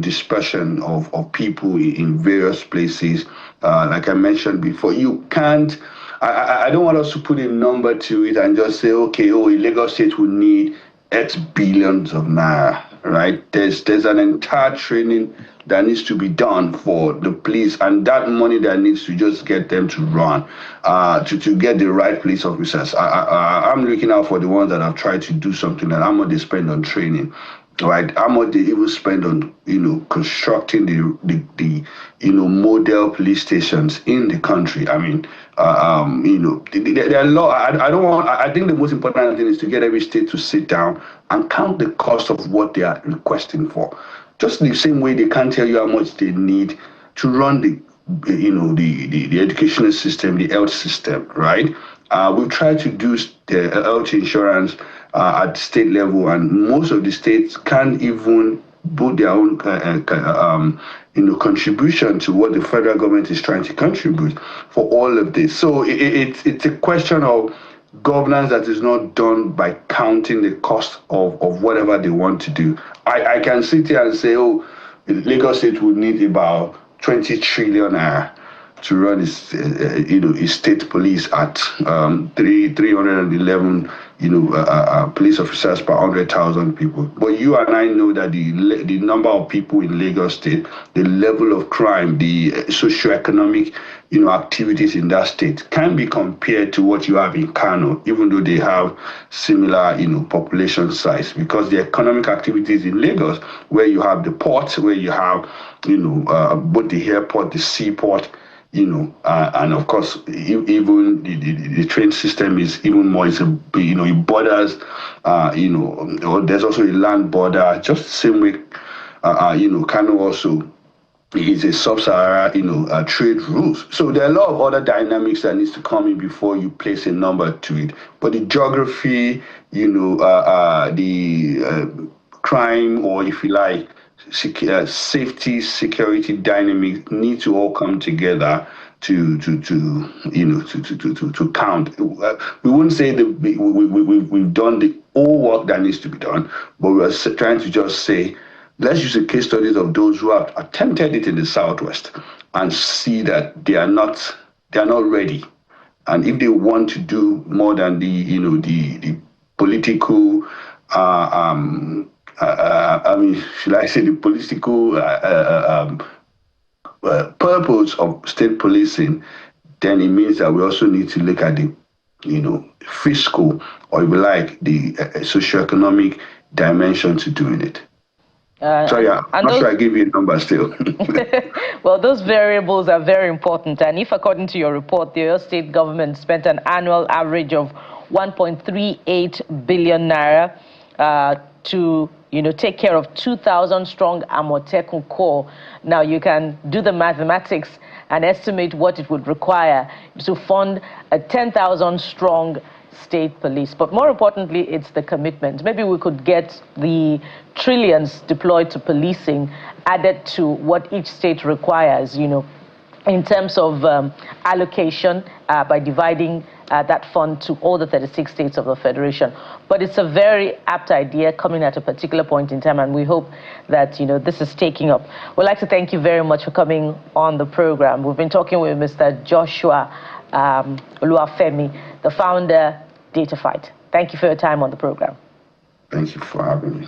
dispersion of people in various places. Like I mentioned before, you can't. I don't want us to put a number to it and just say, okay, Lagos State will need X billions of naira, right? There's an entire training that needs to be done for the police, and that money that needs to just get them to run, to get the right police officers. I'm looking out for the ones that have tried to do something, and how much they spend on training, right? How much they even spend on, constructing the model police stations in the country. I mean, there are a lot. I think the most important thing is to get every state to sit down and count the cost of what they are requesting for. Just the same way they can't tell you how much they need to run the educational system, the health system, right? We've tried to do the health insurance at state level, and most of the states can't even put their own contribution to what the federal government is trying to contribute for all of this. So it's a question of governance that is not done by counting the cost of whatever they want to do. I can sit here and say, Lagos State would need about 20 trillion naira. to run his state police at 311 police officers per 100,000 people. But you and I know that the number of people in Lagos State, the level of crime, the socioeconomic activities in that state can be compared to what you have in Kano, even though they have similar population size, because the economic activities in Lagos, where you have the port, where you have both the airport, the seaport, and of course, even the train system is even more. It borders, there's also a land border, just the same way, Kano also is a sub-Sahara, trade route. So there are a lot of other dynamics that needs to come in before you place a number to it. But the geography, the crime, or if you like, safety, security dynamics need to all come together to count. We wouldn't say that we've done the whole work that needs to be done, but we're trying to just say, let's use the case studies of those who have attempted it in the Southwest and see that they are not ready. And if they want to do more than the political, should I say the political purpose of state policing, then it means that we also need to look at the, fiscal, or if you like, the socioeconomic dimension to doing it. Sorry, I'm not sure I give you a number still. Well, those variables are very important. And if, according to your report, the Oyo State government spent an annual average of 1.38 billion naira to take care of 2,000 strong Amotekun Corps. Now you can do the mathematics and estimate what it would require to fund a 10,000 strong state police. But more importantly, it's the commitment. Maybe we could get the trillions deployed to policing added to what each state requires, in terms of allocation by dividing that fund to all the 36 states of the Federation. But it's a very apt idea coming at a particular point in time, and we hope that this is taking up. We'd like to thank you very much for coming on the program. We've been talking with Mr. Joshua Oluwafemi, the founder, DataFight. Thank you for your time on the program. Thank you for having me.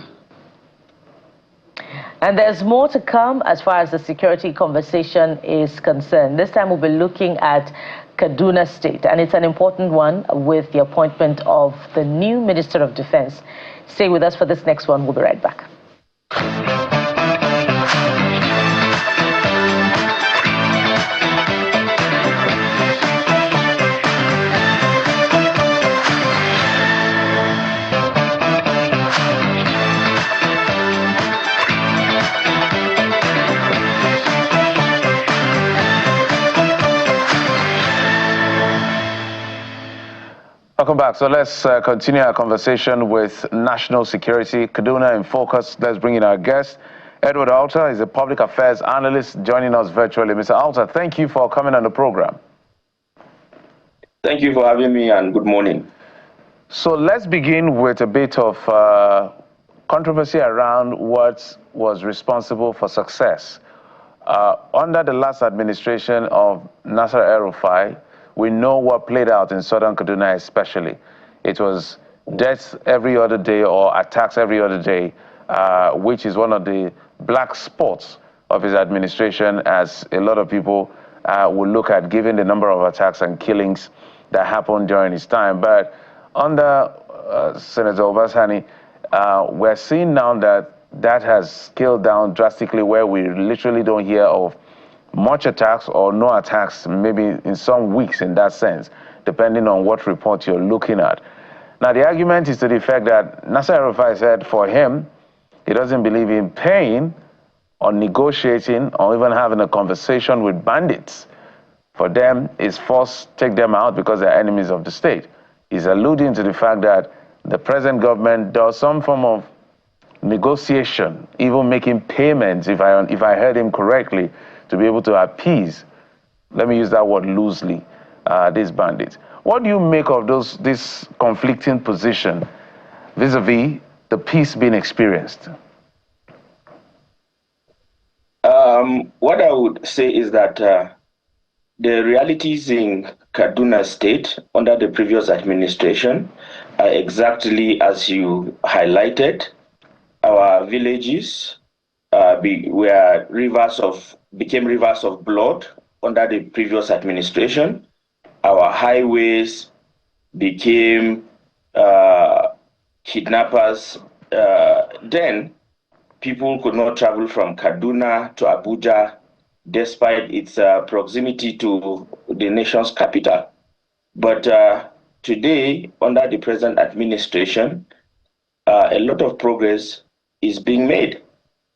And there's more to come as far as the security conversation is concerned. This time we'll be looking at Kaduna State, and it's an important one with the appointment of the new Minister of Defense. Stay with us for this next one. We'll be right back. Welcome back. So let's continue our conversation with national security. Kaduna in focus. Let's bring in our guest. Edward Alter is a public affairs analyst joining us virtually. Mr. Alter, thank you for coming on the program. Thank you for having me, and good morning. So let's begin with a bit of controversy around what was responsible for success. Under the last administration of Nasser El-Rufai, we know what played out in southern Kaduna especially. It was deaths every other day or attacks every other day, which is one of the black spots of his administration, as a lot of people will look at, given the number of attacks and killings that happened during his time. But under Senator Obasani, we're seeing now that has scaled down drastically, where we literally don't hear of much attacks or no attacks, maybe in some weeks in that sense, depending on what report you're looking at. Now, the argument is to the effect that Nasser El-Rufai said for him, he doesn't believe in paying or negotiating or even having a conversation with bandits. For them, it's force take them out because they're enemies of the state. He's alluding to the fact that the present government does some form of negotiation, even making payments, if I heard him correctly, to be able to appease, let me use that word loosely, these bandits. What do you make of this conflicting position vis-a-vis the peace being experienced? What I would say is that the realities in Kaduna State under the previous administration are exactly as you highlighted. Our villages became rivers of blood under the previous administration. Our highways became kidnappers. Then people could not travel from Kaduna to Abuja despite its proximity to the nation's capital. But today, under the present administration, a lot of progress is being made.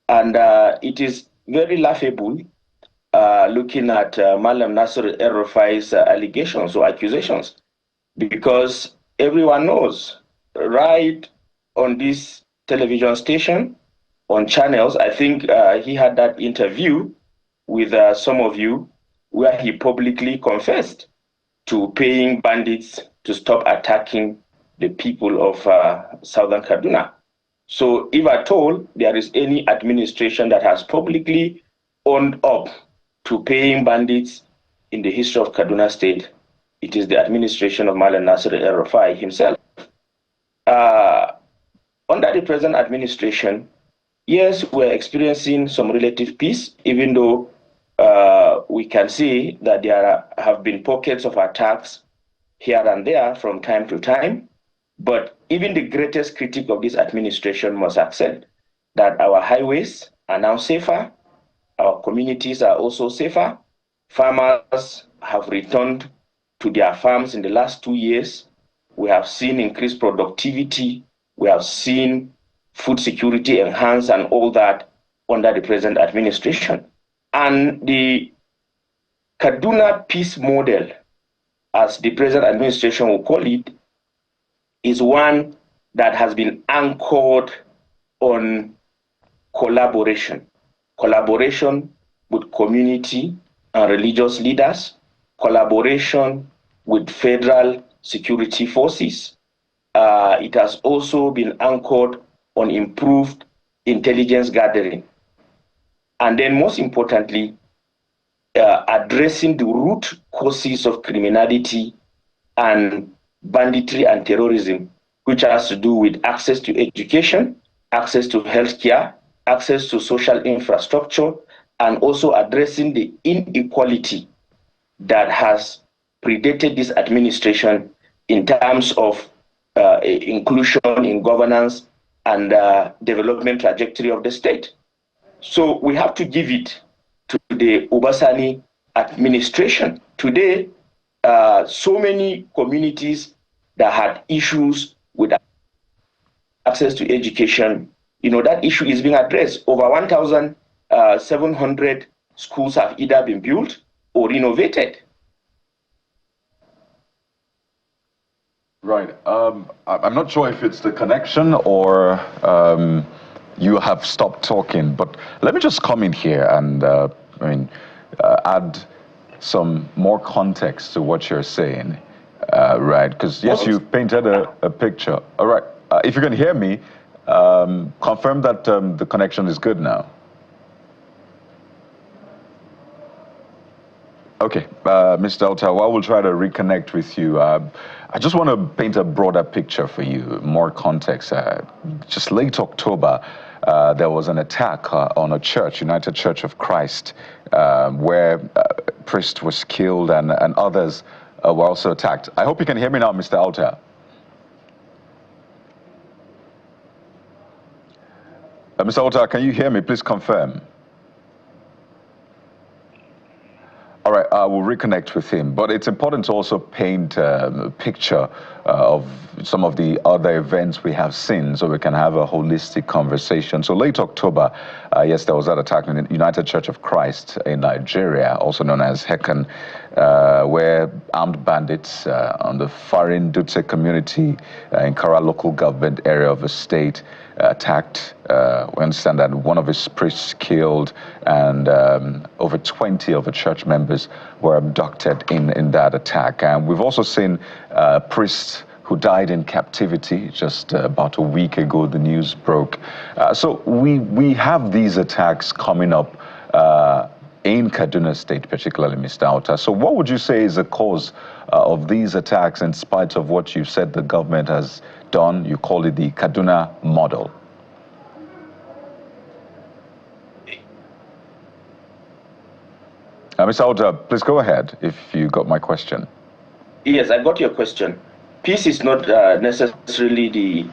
And it is very laughable looking at Malam Nasser El-Rufai's allegations or accusations, because everyone knows right on this television station, on channels, I think he had that interview with some of you where he publicly confessed to paying bandits to stop attacking the people of southern Kaduna. So if at all there is any administration that has publicly owned up to paying bandits in the history of Kaduna State, it is the administration of Malam Nasser El-Rufai himself. Under the present administration, yes, we're experiencing some relative peace, even though we can see that there have been pockets of attacks here and there from time to time. But even the greatest critic of this administration must accept that our highways are now safer, our communities are also safer, farmers have returned to their farms in the last 2 years. We have seen increased productivity, we have seen food security enhanced and all that under the present administration. And the Kaduna peace model, as the present administration will call it, is one that has been anchored on collaboration. Collaboration with community and religious leaders, collaboration with federal security forces. It has also been anchored on improved intelligence gathering. And then most importantly, addressing the root causes of criminality and banditry and terrorism, which has to do with access to education, access to healthcare, access to social infrastructure, and also addressing the inequality that has predated this administration in terms of inclusion in governance and development trajectory of the state. So we have to give it to the Obasani administration. Today, so many communities that had issues with access to education, that issue is being addressed. Over 1,700 schools have either been built or renovated. Right. I'm not sure if it's the connection or you have stopped talking, but let me just come in here and add some more context to what you're saying, right? Because yes, you've painted a picture. All right. If you can hear me, confirm that the connection is good now. Okay, Mr. Delta, we'll try to reconnect with you. I just want to paint a broader picture for you, more context. Just late October, there was an attack on a church, United Church of Christ, where a priest was killed and others were also attacked. I hope you can hear me now, Mr. Alta. Mr. Alta, can you hear me? Please confirm. All right, we'll reconnect with him. But it's important to also paint a picture of some of the other events we have seen so we can have a holistic conversation. So late October, yes, there was that attack in the United Church of Christ in Nigeria, also known as Hekan, where armed bandits on the Farin Dutse community in Kara local government area of the state attacked. We understand that one of his priests killed and over 20 of the church members were abducted in that attack. And we've also seen priests who died in captivity just about a week ago, the news broke. So we have these attacks coming up in Kaduna State, particularly, Mr. Auta. So what would you say is the cause of these attacks, in spite of what you said the government has done? You call it the Kaduna model. Mr. Auta, please go ahead if you got my question. Yes, I got your question. Peace is not necessarily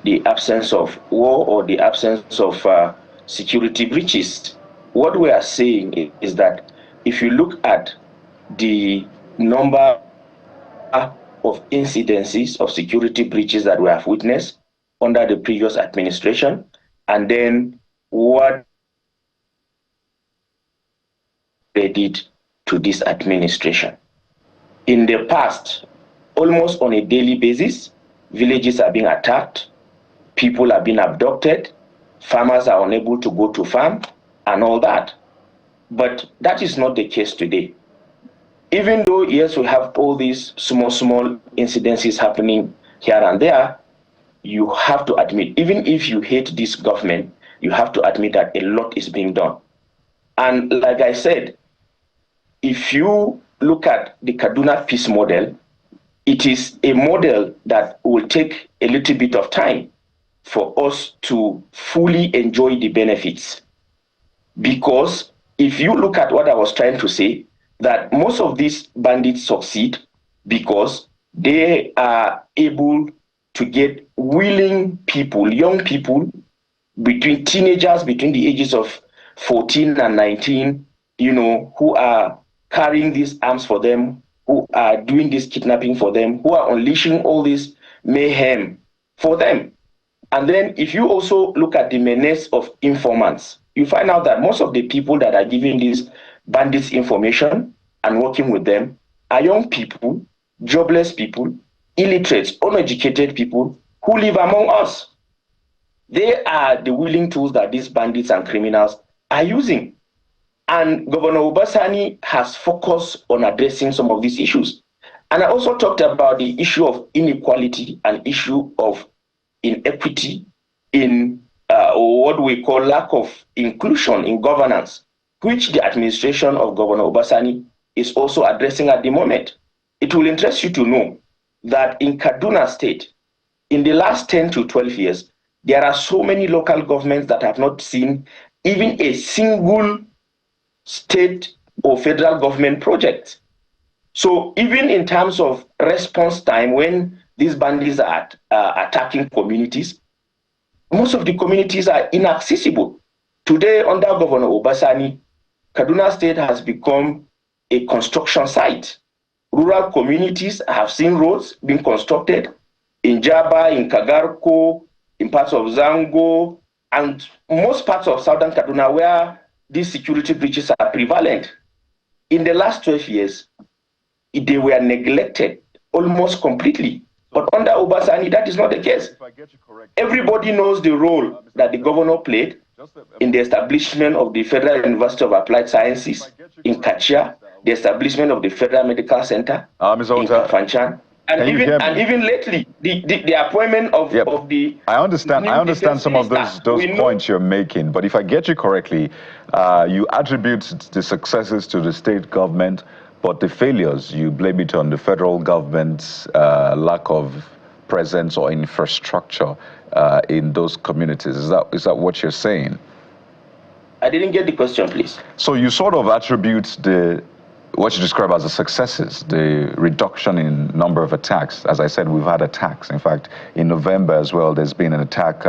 the absence of war or the absence of security breaches. What we are saying is that if you look at the number of incidences of security breaches that we have witnessed under the previous administration, and then what they did to this administration. In the past, almost on a daily basis, villages are being attacked, people are being abducted, farmers are unable to go to farm, and all that. But that is not the case today. Even though, yes, we have all these small incidences happening here and there, you have to admit, even if you hate this government, you have to admit that a lot is being done. And like I said, if you look at the Kaduna peace model, it is a model that will take a little bit of time for us to fully enjoy the benefits. Because if you look at what I was trying to say, that most of these bandits succeed because they are able to get willing people, young people, between teenagers, between the ages of 14 and 19, who are carrying these arms for them, who are doing this kidnapping for them, who are unleashing all this mayhem for them. And then if you also look at the menace of informants, you find out that most of the people that are giving these bandits information and working with them are young people, jobless people, illiterate, uneducated people who live among us. They are the willing tools that these bandits and criminals are using. And Governor Obasani has focused on addressing some of these issues. And I also talked about the issue of inequality and issue of inequity in what we call lack of inclusion in governance, which the administration of Governor Obasani is also addressing at the moment. It will interest you to know that in Kaduna State, in the last 10 to 12 years, there are so many local governments that have not seen even a single state or federal government project. So even in terms of response time, when these bandits are attacking communities, most of the communities are inaccessible. Today, under Governor Obasani, Kaduna State has become a construction site. Rural communities have seen roads being constructed in Jaba, in Kagarko, in parts of Zango, and most parts of southern Kaduna where these security breaches are prevalent. In the last 12 years, they were neglected almost completely. But under Obasani, that is not the case. Everybody knows the role that the governor played in the establishment of the Federal University of Applied Sciences in Kachia, the establishment of the Federal Medical Center in Kafanchan, and even lately, the appointment of the... I understand some of those points you're making, but if I get you correctly, you attribute the successes to the state government, but the failures, you blame it on the federal government's lack of presence or infrastructure in those communities. Is that what you're saying? I didn't get the question, please. So you sort of attribute what you describe as the successes, the reduction in number of attacks. As I said, we've had attacks. In fact, in November as well, there's been an attack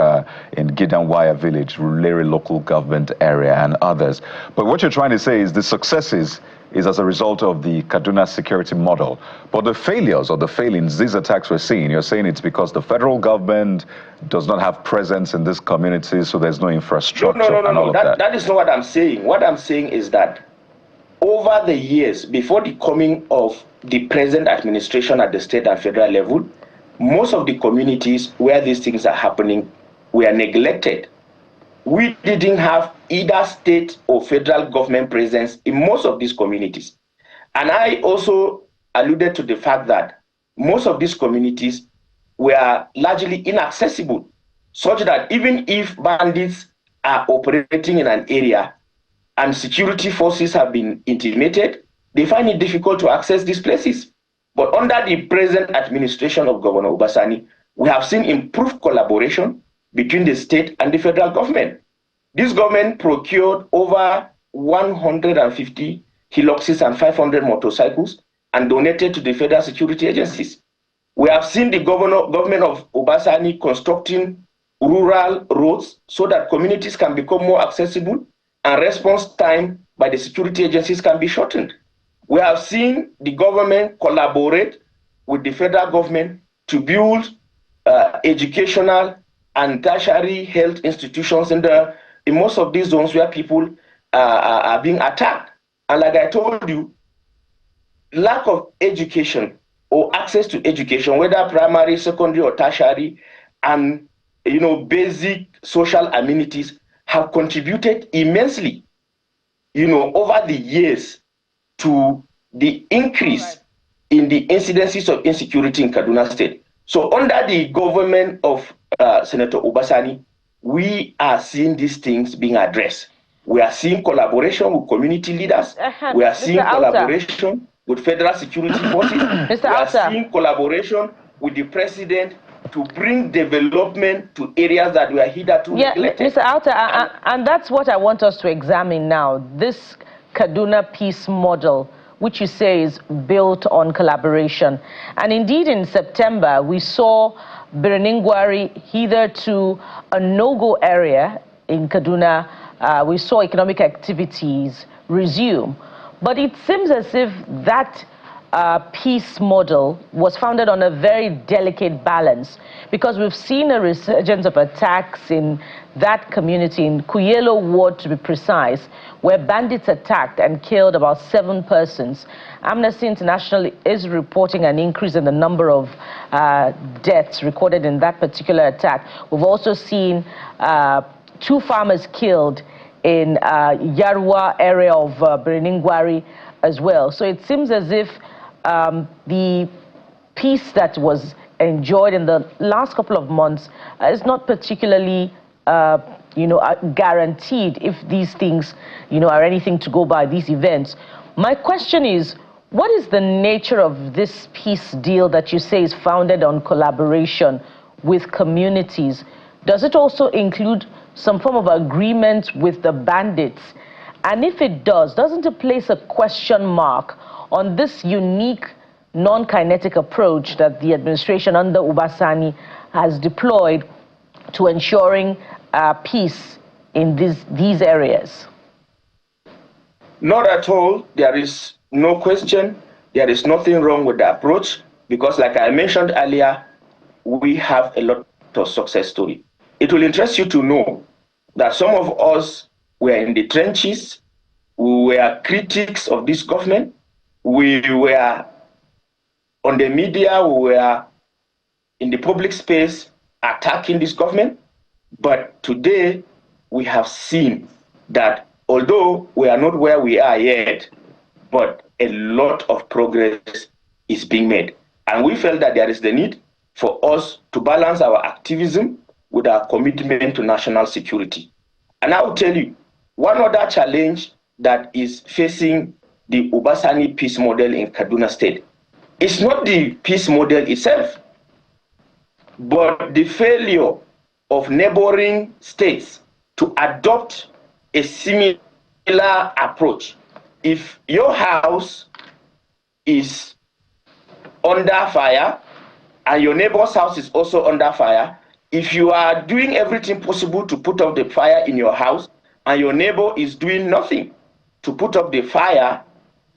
in Gidanwaya village, Rulere local government area, and others. But what you're trying to say is the successes is as a result of the Kaduna security model. But the failures or the failings, these attacks we're seeing, you're saying it's because the federal government does not have presence in this community, so there's no infrastructure and all of that. That is not what I'm saying. What I'm saying is that over the years, before the coming of the present administration at the state and federal level, most of the communities where these things are happening were neglected. We didn't have either state or federal government presence in most of these communities. And I also alluded to the fact that most of these communities were largely inaccessible, such that even if bandits are operating in an area, and security forces have been intimated, they find it difficult to access these places. But under the present administration of Governor Obasani, we have seen improved collaboration between the state and the federal government. This government procured over 150 Hiluxes and 500 motorcycles and donated to the federal security agencies. We have seen the government of Obasani constructing rural roads so that communities can become more accessible and response time by the security agencies can be shortened. We have seen the government collaborate with the federal government to build educational and tertiary health institutions in most of these zones where people are being attacked. And like I told you, lack of education or access to education, whether primary, secondary, or tertiary, and basic social amenities have contributed immensely, over the years to the increase in the incidences of insecurity in Kaduna State. So under the government of Senator Obasani, we are seeing these things being addressed. We are seeing collaboration with community leaders. We are seeing collaboration with federal security forces. We are seeing collaboration with the president to bring development to areas that were hitherto neglected. Mr. Alta, and that's what I want us to examine now. This Kaduna peace model, which you say is built on collaboration. And indeed, in September, we saw Biriningwari hitherto a no-go area in Kaduna. We saw economic activities resume. But it seems as if that peace model was founded on a very delicate balance, because we've seen a resurgence of attacks in that community, in Kuyelo ward to be precise, where bandits attacked and killed about 7 persons. Amnesty International is reporting an increase in the number of deaths recorded in that particular attack. We've also seen 2 farmers killed in Yarwa area of Biriningwari as well. So it seems as if the peace that was enjoyed in the last couple of months is not particularly guaranteed if these things, are anything to go by, these events. My question is, what is the nature of this peace deal that you say is founded on collaboration with communities? Does it also include some form of agreement with the bandits? And if it does, doesn't it place a question mark on this unique non-kinetic approach that the administration under Obasani has deployed to ensuring peace in these areas? Not at all. There is no question. There is nothing wrong with the approach, because like I mentioned earlier, we have a lot of success story. It will interest you to know that some of us were in the trenches, we were critics of this government, we were on the media, we were in the public space attacking this government. But today, we have seen that although we are not where we are yet, but a lot of progress is being made. And we felt that there is the need for us to balance our activism with our commitment to national security. And I will tell you, one other challenge that is facing the Obasani peace model in Kaduna State is not the peace model itself, but the failure of neighboring states to adopt a similar approach. If your house is under fire and your neighbor's house is also under fire, if you are doing everything possible to put out the fire in your house and your neighbor is doing nothing to put up the fire,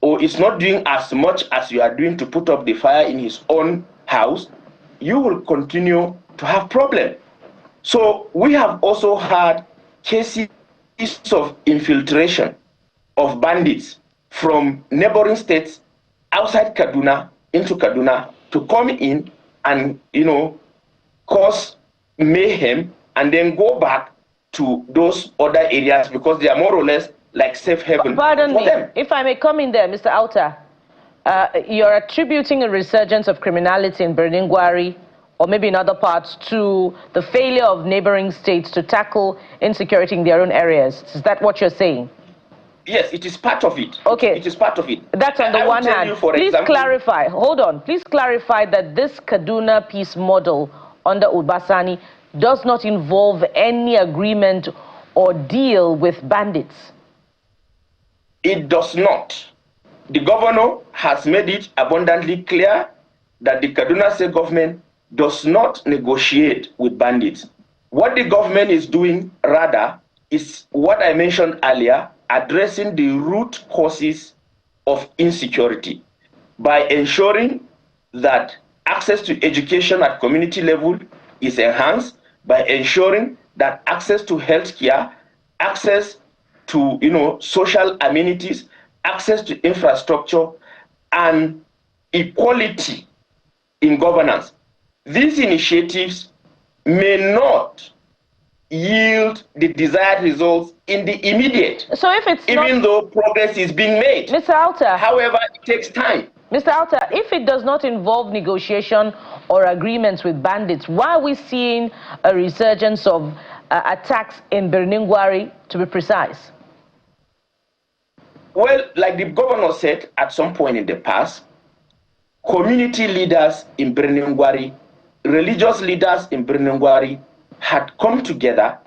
or is not doing as much as you are doing to put up the fire in his own house, you will continue to have problems. So we have also had cases of infiltration of bandits from neighboring states outside Kaduna into Kaduna to come in and, cause mayhem and then go back to those other areas because they are more or less like safe haven for them. If I may come in there, Mr. Alta, you're attributing a resurgence of criminality in Biriningwari or maybe in other parts to the failure of neighboring states to tackle insecurity in their own areas. Is that what you're saying? Yes, it is part of it. Okay. It is part of it. That's on the one hand. Please clarify. Hold on. Please clarify that this Kaduna peace model under Ubasani does not involve any agreement or deal with bandits. It does not. The governor has made it abundantly clear that the Kaduna State government does not negotiate with bandits. What the government is doing, rather, is what I mentioned earlier, addressing the root causes of insecurity by ensuring that access to education at community level is enhanced, by ensuring that access to healthcare, access to social amenities, access to infrastructure, and equality in governance. These initiatives may not yield the desired results in the immediate. So if it's even though progress is being made. Mr. Alta. However, it takes time. Mr. Alta, if it does not involve negotiation or agreements with bandits, why are we seeing a resurgence of attacks in Birningwari, to be precise? Well, like the governor said at some point in the past, community leaders in Birningwari, religious leaders in Birningwari had come together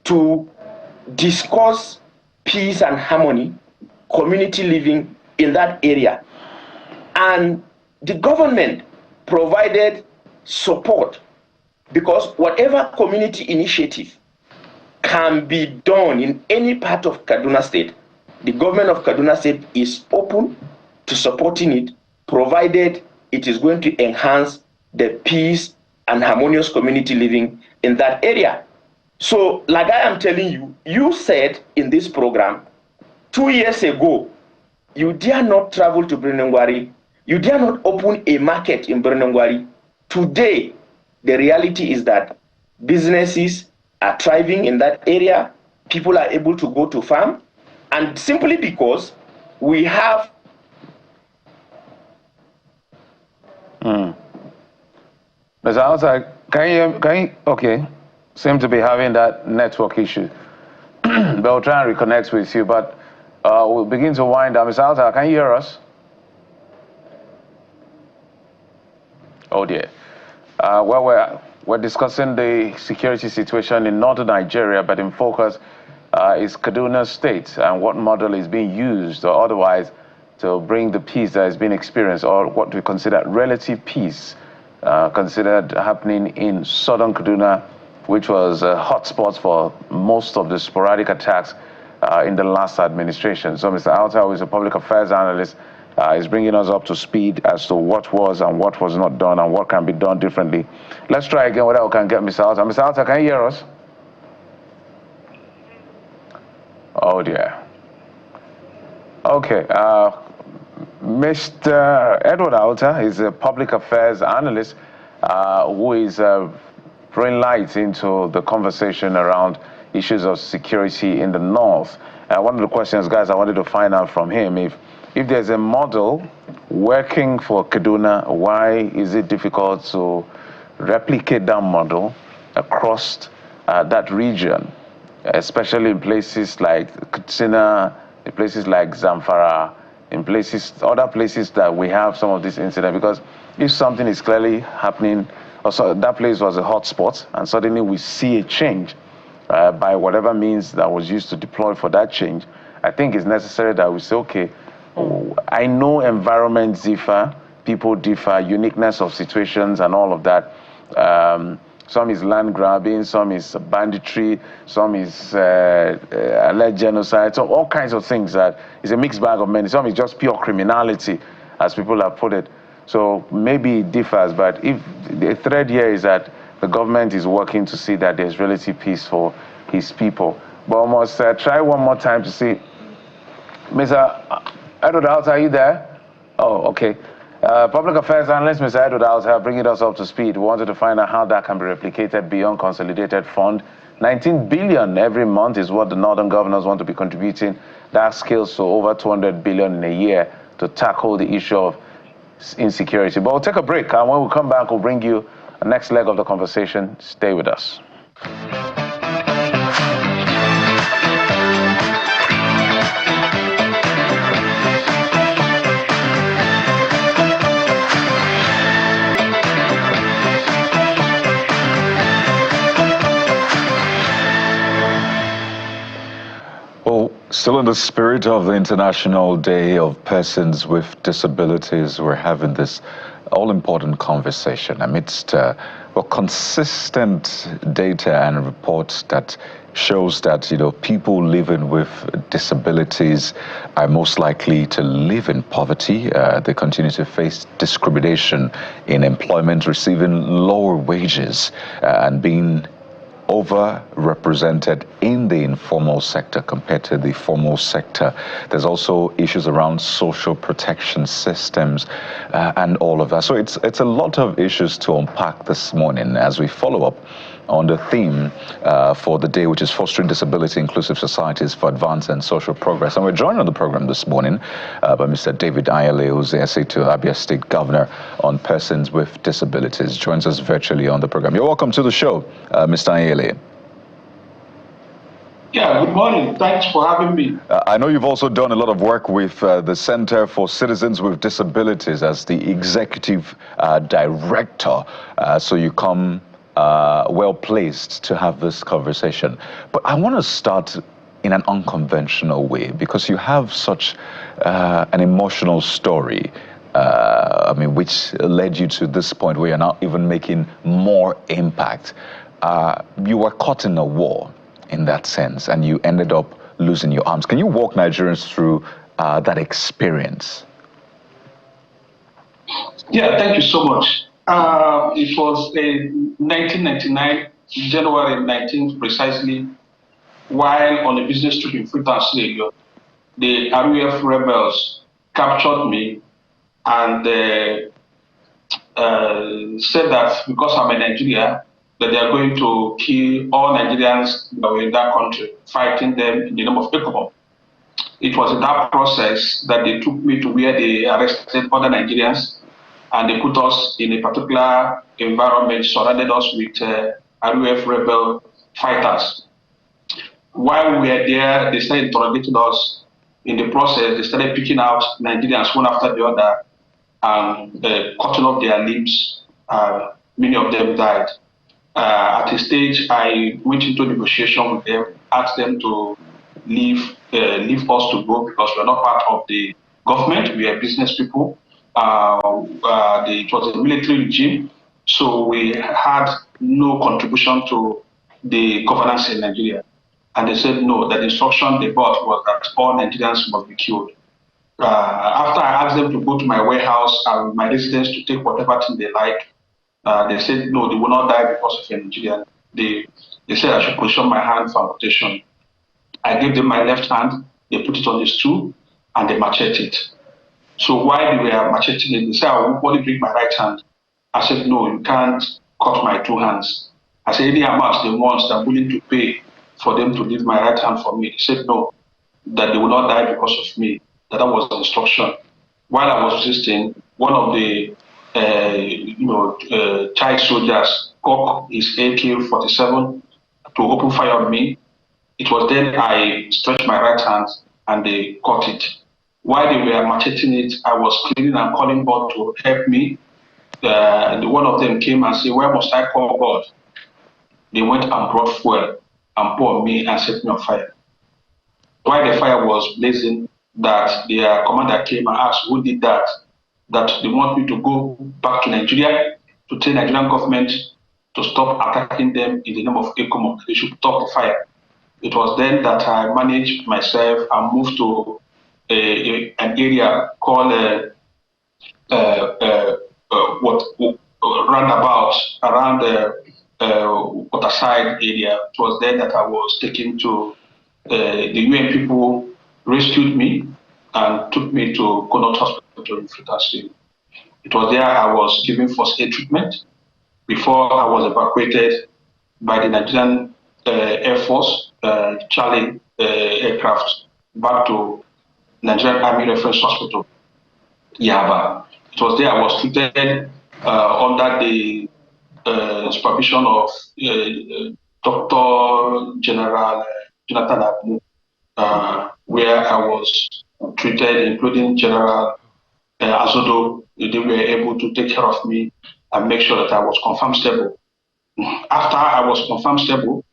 to discuss peace and harmony, community living in that area. And the government provided support, because whatever community initiative can be done in any part of Kaduna State, the government of Kaduna State is open to supporting it, provided it is going to enhance the peace and harmonious community living in that area. So, like I am telling you, you said in this program, 2 years ago, you dare not travel to Birningwari, you dare not open a market in Birningwari. Today, the reality is that businesses are thriving in that area, people are able to go to farm, and simply because we have Mr. Outside, can you, okay, seem to be having that network issue. But we'll try and reconnect with you, but we'll begin to wind down. Mr. Outside, can you hear us? Oh dear. Well, we're discussing the security situation in northern Nigeria, but in focus is Kaduna State and what model is being used or otherwise to bring the peace that has been experienced, or what we consider relative peace considered happening in southern Kaduna, which was a hotspot for most of the sporadic attacks in the last administration. So Mr. Alta, who is a public affairs analyst, is bringing us up to speed as to what was and what was not done and what can be done differently. Let's try again whether we can get Mr. Alta. Mr. Alta, can you hear us? Oh dear. Okay. Mr. Edward Alta is a public affairs analyst who is throwing light into the conversation around issues of security in the north. One of the questions, guys, I wanted to find out from him, if there's a model working for Kaduna, why is it difficult to replicate that model across that region, especially in places like Katsina, in places like Zamfara, in other places that we have some of these incidents? Because if something is clearly happening, or so that place was a hotspot, and suddenly we see a change by whatever means that was used to deploy for that change, I think it's necessary that we say, okay, I know environments differ, people differ, uniqueness of situations and all of that. Some is land grabbing, some is banditry, some is alleged genocide, so all kinds of things that is a mixed bag of many. Some is just pure criminality, as people have put it. So maybe it differs, but if the thread here is that the government is working to see that there's relative peace for his people. But I must try one more time to see. Mr. Edward Alta, are you there? Oh, okay. Public affairs analyst, Mr. Edward Alta, bringing us up to speed. We wanted to find out how that can be replicated beyond consolidated fund. 19 billion every month is what the northern governors want to be contributing. That scales to over 200 billion in a year to tackle the issue of insecurity. But we'll take a break, and when we come back, we'll bring you the next leg of the conversation. Stay with us. Still in the spirit of the International Day of Persons with Disabilities, we're having this all-important conversation amidst consistent data and reports that shows that people living with disabilities are most likely to live in poverty. They continue to face discrimination in employment, receiving lower wages, and being overrepresented in the informal sector compared to the formal sector. There's also issues around social protection systems and all of that. So it's a lot of issues to unpack this morning as we follow up on the theme for the day, which is Fostering Disability Inclusive Societies for Advance and Social Progress. And we're joined on the program this morning by Mr. David Ayele, who's the SA to Abia State Governor on Persons with Disabilities. Joins us virtually on the program. You're welcome to the show, Mr. Ayele. Yeah, good morning. Thanks for having me. I know you've also done a lot of work with the Center for Citizens with Disabilities as the Executive Director. So you come well placed to have this conversation. But I want to start in an unconventional way because you have such an emotional story, which led you to this point where you're now even making more impact. You were caught in a war in that sense, and you ended up losing your arms. Can you walk Nigerians through that experience? Yeah, thank you so much. It was 1999, January 19th, precisely, while on a business trip in Freetown, Lagos, the RUF rebels captured me and said that because I'm a Nigerian, that they are going to kill all Nigerians that were in that country, fighting them in the name of ECOMOG. It was in that process that they took me to where they arrested other Nigerians, and they put us in a particular environment, surrounded us with RUF rebel fighters. While we were there, they started interrogating us. In the process, they started picking out Nigerians one after the other and cutting off their limbs. Many of them died. At a stage, I went into negotiation with them, asked them to leave us to go because we're not part of the government. We are business people. It was a military regime, so we had no contribution to the governance in Nigeria. And they said no, that the instruction they got was that all Nigerians must be killed. After I asked them to go to my warehouse and my residence to take whatever thing they like, they said no, they will not die because of a Nigerian. They said I should position my hand for amputation. I gave them my left hand, they put it on the stool, and they macheted it. So while they were macheting it, they said, I will only bring my right hand. I said, no, you can't cut my two hands. I said, any amount they want, I'm willing to pay for them to leave my right hand for me. They said, no, that they will not die because of me. That was the instruction. While I was resisting, one of the child soldiers cocked his AK-47 to open fire on me. It was then I stretched my right hand and they caught it. While they were macheting it, I was screaming and calling God to help me. One of them came and said, where must I call God? They went and brought fuel and poured me and set me on fire. While the fire was blazing, that their commander came and asked, who did that? That they want me to go back to Nigeria to tell the Nigerian government to stop attacking them in the name of ECOMOG. They should stop the fire. It was then that I managed myself and moved to an area called roundabout around the Waterside area. It was there that I was taken to the UN people rescued me and took me to Connaught Hospital in Freetown State. It was there I was given first aid treatment before I was evacuated by the Nigerian Air Force Charlie aircraft back to Nigerian Army Reference Hospital, Yaba. It was there I was treated under the supervision of Dr. General Jonathan Abu, where I was treated, including General Azodo. They were able to take care of me and make sure that I was confirmed stable. After I was confirmed stable,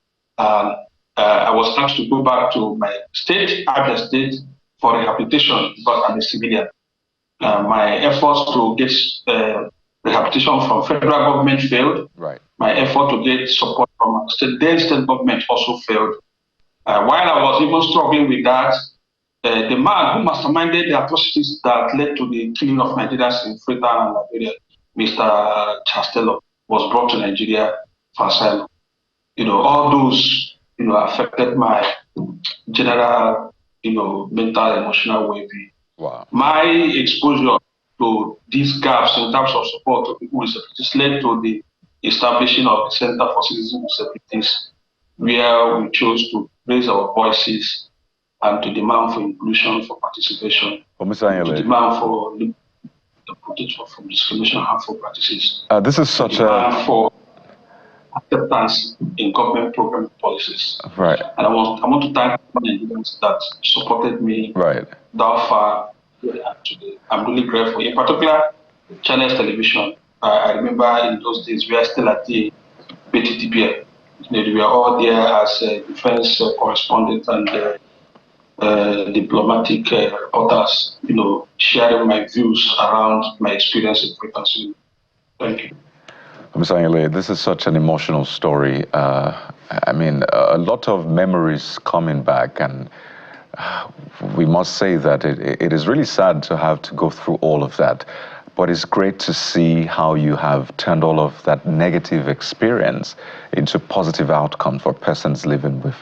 I was asked to go back to my state, Abia State, for rehabilitation because I'm a civilian. My efforts to get rehabilitation from federal government failed. Right. My effort to get support from state government also failed. While I was even struggling with that, the man who masterminded the atrocities that led to the killing of Nigerians in Freetown and Liberia, Mr. Chastello, was brought to Nigeria for asylum. All those, affected my general, mental, emotional well-being. Wow. My exposure to these gaps in terms of support to people with disabilities led to the establishing of the Center for Citizens with Disabilities, where we chose to raise our voices and to demand for inclusion, for participation, to demand for the protection from discrimination and harmful practices. This is such a for acceptance in government program policies. Right. And I want to thank the Nigerians that supported me that far today. I'm really grateful. In particular, Channels Television. I remember in those days we are still at the BTTPL. We were all there as defense correspondents and diplomatic reporters, sharing my views around my experience in frequency. Thank you. Mr. Anyele, this is such an emotional story. I mean, a lot of memories coming back, and we must say that it is really sad to have to go through all of that. But it's great to see how you have turned all of that negative experience into positive outcomes for persons living with,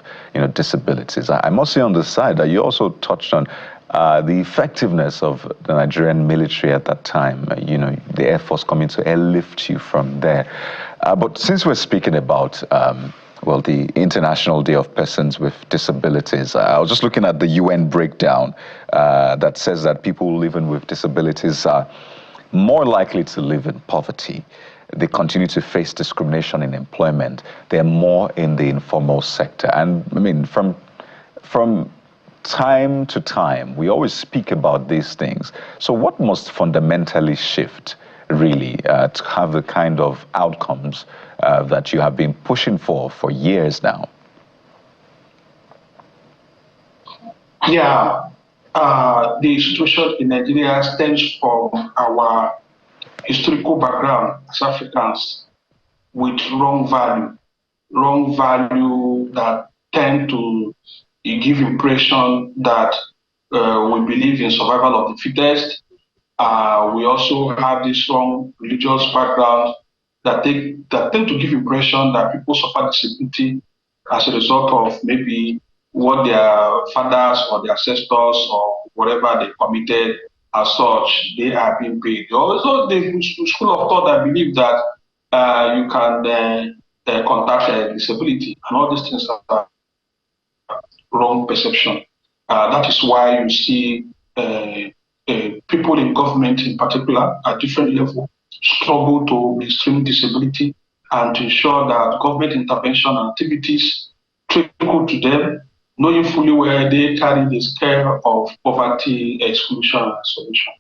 disabilities. I must say on the side that you also touched on the effectiveness of the Nigerian military at that time, the Air Force coming to airlift you from there. But since we're speaking about, the International Day of Persons with Disabilities, I was just looking at the UN breakdown that says that people living with disabilities are more likely to live in poverty. They continue to face discrimination in employment. They're more in the informal sector. And I mean, from time to time, we always speak about these things. So what must fundamentally shift, really, to have the kind of outcomes that you have been pushing for years now? Yeah. The situation in Nigeria stems from our historical background as Africans with wrong value that tend to give impression that we believe in survival of the fittest. We also have this strong religious background that tend to give impression that people suffer disability as a result of maybe what their fathers or their ancestors or whatever they committed as such, they are being paid. Also, the school of thought that believe that you can contact a disability, and all these things are wrong perception. That is why you see people in government in particular at different levels struggle to mainstream disability and to ensure that government intervention activities trickle to them, knowing fully where they carry the scale of poverty, exclusion, and solution.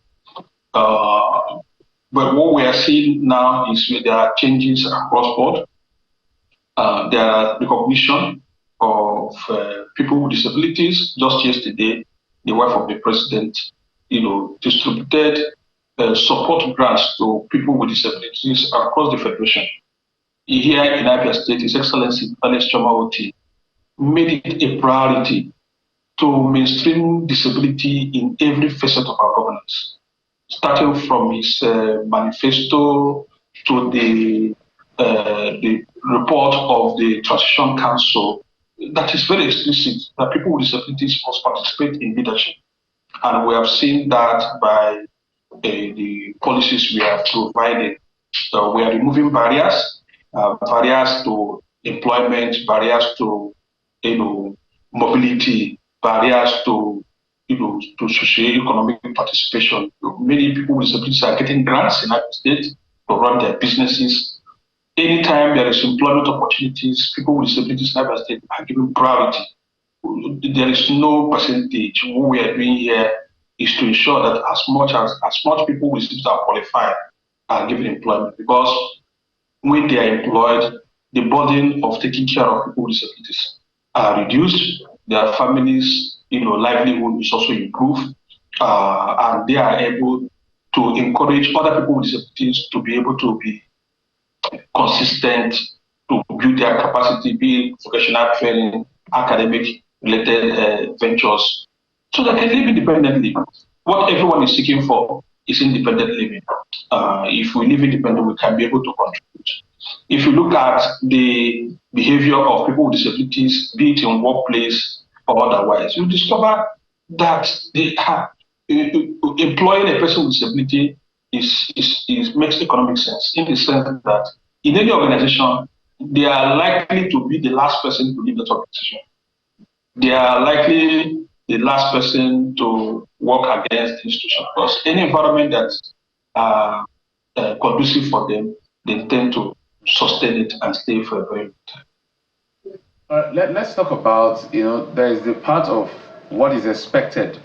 But what we are seeing now is there are changes across board. There are recognition of people with disabilities. Just yesterday, the wife of the president, distributed support grants to people with disabilities across the federation. Here in Abia State, His Excellency Alex Chomawoti made it a priority to mainstream disability in every facet of our governance, starting from his manifesto to the report of the Transition Council that is very explicit that people with disabilities must participate in leadership. And we have seen that by the policies we have provided. So we are removing barriers to employment, barriers to mobility, barriers to socio-economic participation. Many people with disabilities are getting grants in our state to run their businesses. Anytime there is employment opportunities, people with disabilities in our state are given priority. There is no percentage. What we are doing here is to ensure that as much people with disabilities are qualified are given employment, because when they are employed, the burden of taking care of people with disabilities are reduced, their families, livelihood is also improved, and they are able to encourage other people with disabilities to be able to be consistent, to build their capacity, be it vocational training, academic related ventures, so they can live independently. What everyone is seeking for is independent living. If we live independently, we can be able to contribute. If you look at the behavior of people with disabilities, be it in workplace or otherwise, you discover that they have employing a person with disability makes economic sense, in the sense that in any organization, they are likely to be the last person to leave that organization. They are likely the last person to work against the institution, because any environment that's conducive for them, they tend to sustain it and stay for a very long time. Let's talk about, there is the part of what is expected.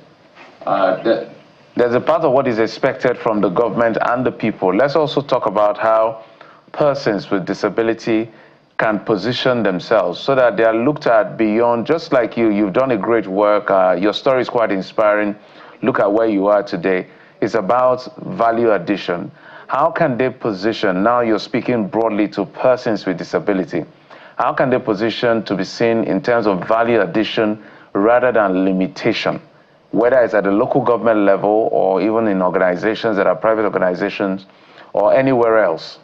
There's a part of what is expected from the government and the people. Let's also talk about how persons with disability can position themselves so that they are looked at beyond, just like you've done a great work. Your story is quite inspiring. Look at where you are today. It's about value addition. How can they position, now you're speaking broadly to persons with disability, how can they position to be seen in terms of value addition rather than limitation, whether it's at the local government level or even in organizations that are private organizations or anywhere else?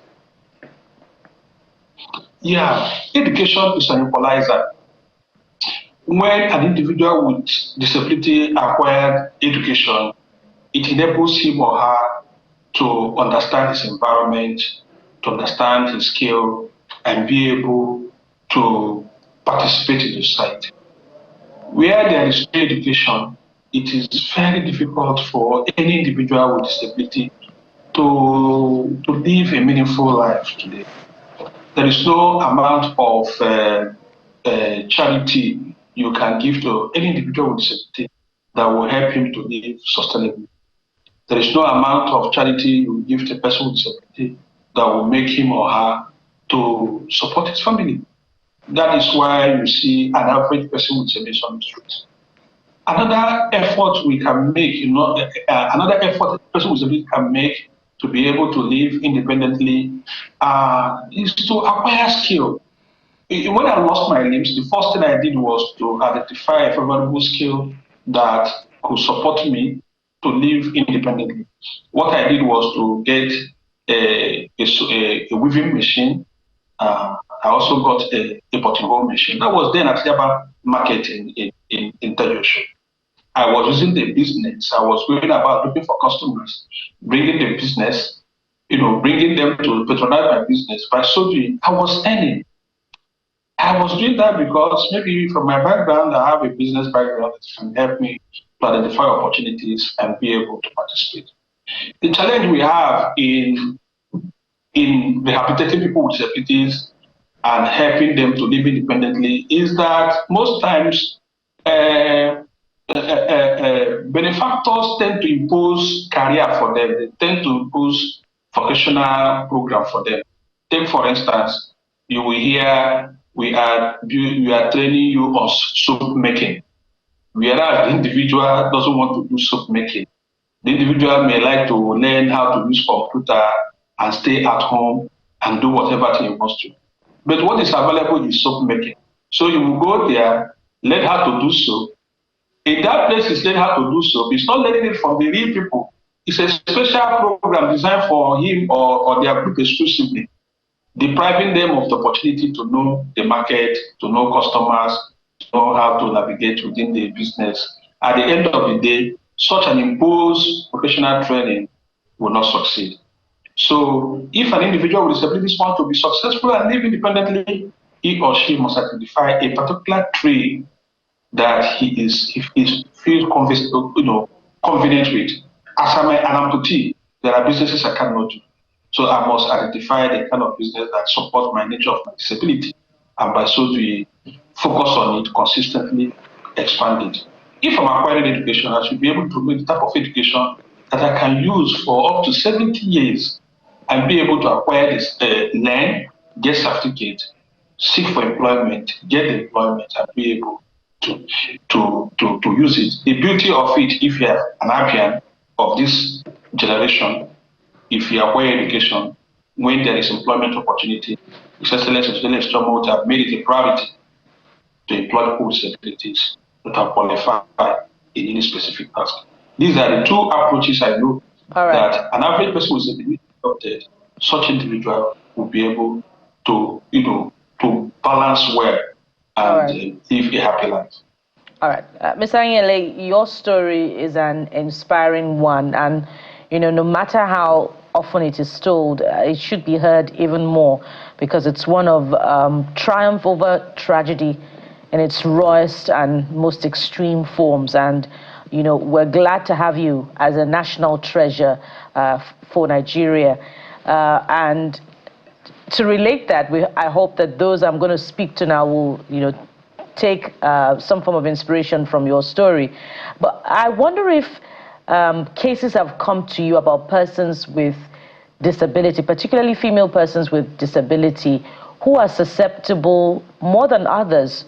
Yeah, education is an equalizer. When an individual with disability acquired education, it enables him or her to understand his environment, to understand his skill, and be able to participate in the society. Where there is no education, it is very difficult for any individual with disability to live a meaningful life today. There is no amount of charity you can give to any individual with disability that will help him to live sustainably. There is no amount of charity you give to a person with disability that will make him or her to support his family. That is why you see an average person with disability on the street. Another effort we can make, another effort a person with disability can make to be able to live independently is to acquire skill. When I lost my limbs, the first thing I did was to identify a favorable skill that could support me to live independently. What I did was to get a weaving machine. I also got a buttonhole machine. That was then at Yaba Market in Tejoshop. I was using the business. I was going about looking for customers, bringing the business, bringing them to patronize my business. By so doing, I was earning. I was doing that because maybe from my background, I have a business background that can help me to identify opportunities and be able to participate. The challenge we have in rehabilitating people with disabilities and helping them to live independently is that most times benefactors tend to impose career for them. They tend to impose vocational program for them. Take, for instance, you will hear we are training you on soap making. Whereas the individual doesn't want to do soap making. The individual may like to learn how to use computer and stay at home and do whatever he wants to. But what is available is soap making. So you will go there, learn how to do soap. In that place, is learn how to do soap. It's not learning it from the real people. It's a special program designed for him or their group exclusively, depriving them of the opportunity to know the market, to know customers, to know how to navigate within the business. At the end of the day, such an imposed professional training will not succeed. So if an individual with disabilities wants to be successful and live independently, he or she must identify a particular trade that he feels convenient with. As I'm an amputee, there are businesses I cannot do. So I must identify the kind of business that supports my nature of my disability, and by so doing, focus on it, consistently expand it. If I'm acquiring education, I should be able to make the type of education that I can use for up to 70 years and be able to acquire this, learn, get certificate, seek for employment, get employment, and be able to use it. The beauty of it, if you have an Abian of this generation, if you acquire education, when there is employment opportunity, His Excellency would have made it a priority to employ people with disabilities that are qualified in any specific task. These are the two approaches I know that an average person with disability adopted, such individual will be able to, to balance well and live a happy life. All right. Mr. Anyele, your story is an inspiring one, and no matter how often it is told, it should be heard even more, because it's one of triumph over tragedy in its rawest and most extreme forms. And we're glad to have you as a national treasure for Nigeria. And to relate that, I hope that those I'm going to speak to now will, take some form of inspiration from your story. But I wonder if cases have come to you about persons with disability, particularly female persons with disability, who are susceptible more than others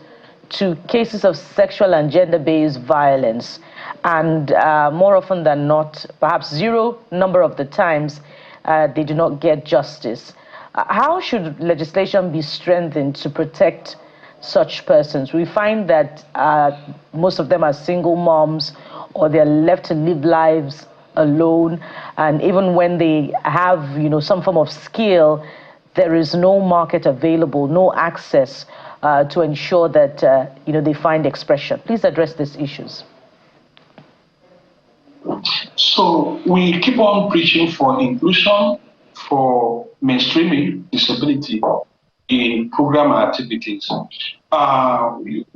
to cases of sexual and gender-based violence. And more often than not, perhaps zero number of the times, they do not get justice. How should legislation be strengthened to protect such persons? We find that most of them are single moms, or they're left to live lives alone. And even when they have, some form of skill, there is no market available, no access to ensure that, they find expression. Please address these issues. So we keep on preaching for inclusion, for mainstreaming disability in program activities.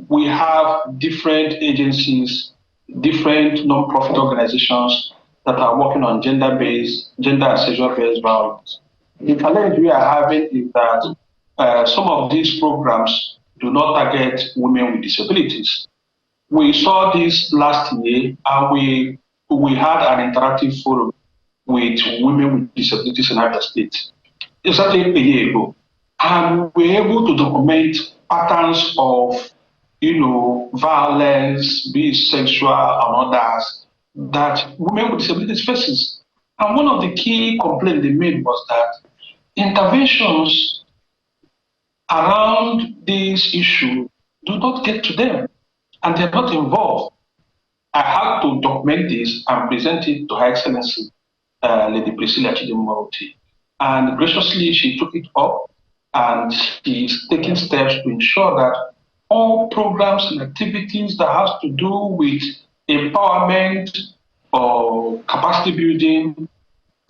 We have different agencies, different non-profit organizations that are working on gender and sexual-based violence. The challenge we are having is that some of these programs do not target women with disabilities. We saw this last year, and we had an interactive forum with women with disabilities in Abia State. Exactly a year ago. And we were able to document patterns of, violence, be it sexual and others, that women with disabilities faces. And one of the key complaints they made was that interventions around this issue do not get to them, and they're not involved. I had to document this and present it to Her Excellency, Lady Priscilla Chidimauti. And graciously, she took it up, and she is taking steps to ensure that all programs and activities that has to do with empowerment or capacity building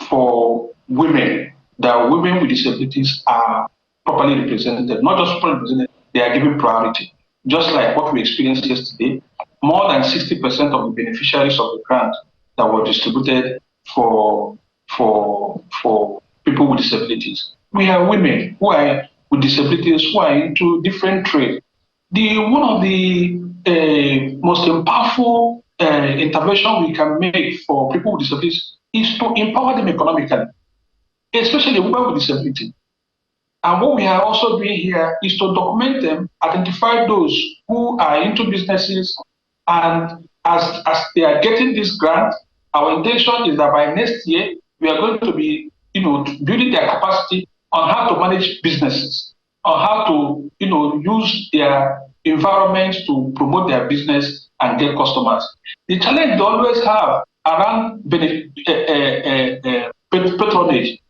for women, that women with disabilities are properly represented, not just properly represented, they are given priority. Just like what we experienced yesterday, more than 60% of the beneficiaries of the grant that were distributed for people with disabilities, we have women who are with disabilities who are into different trades. One of the most powerful intervention we can make for people with disabilities is to empower them economically, especially women with disability. And what we are also doing here is to document them, identify those who are into businesses, and as they are getting this grant, our intention is that by next year, we are going to be, building their capacity on how to manage businesses, on how to, use their environment to promote their business and get customers. The challenge they always have around patronage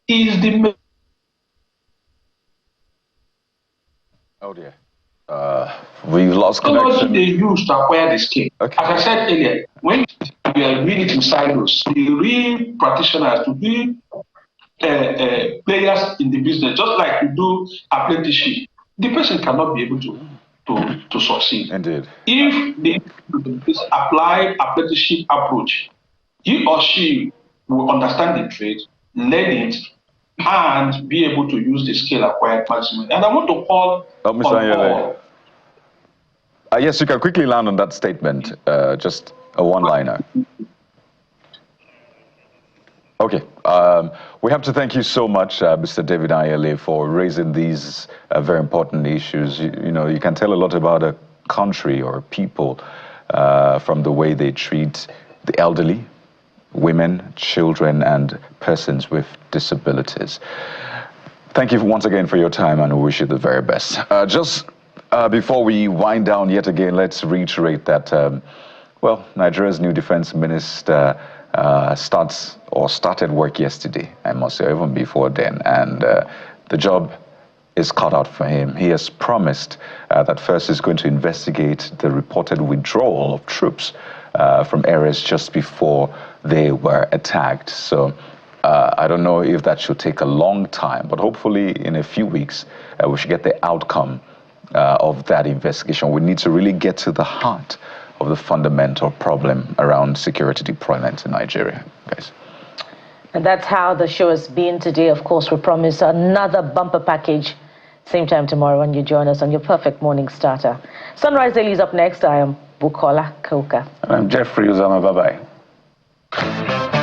is the... Oh dear. We've lost connection. They use to acquire the skill. Okay. As I said earlier, when we are reading it in silos, the real practitioners, to be players in the business, just like you do apprenticeship, the person cannot be able to succeed. Indeed. If this applied apprenticeship approach, he or she will understand the trade, learn it, and be able to use the skill acquired maximum. And I want to call Mr. Anyele. Yes, you can quickly land on that statement, just a one-liner. Okay. We have to thank you so much, Mr. David Ayele, for raising these very important issues. You know, you can tell a lot about a country or people from the way they treat the elderly, women, children, and persons with disabilities. Thank you once again for your time, and we wish you the very best. Before we wind down yet again, let's reiterate that, well, Nigeria's new defense minister started work yesterday, I must say, even before then, and the job is cut out for him. He has promised that first he's going to investigate the reported withdrawal of troops from areas just before they were attacked. So I don't know if that should take a long time, but hopefully in a few weeks we should get the outcome of that investigation. We need to really get to the heart of the fundamental problem around security deployment in Nigeria, guys. And that's how the show has been today. Of course, we promise another bumper package. Same time tomorrow when you join us on your perfect morning starter. Sunrise Daily is up next. I am Bukola Koka. And I'm Jeffrey Uzama. Bye-bye.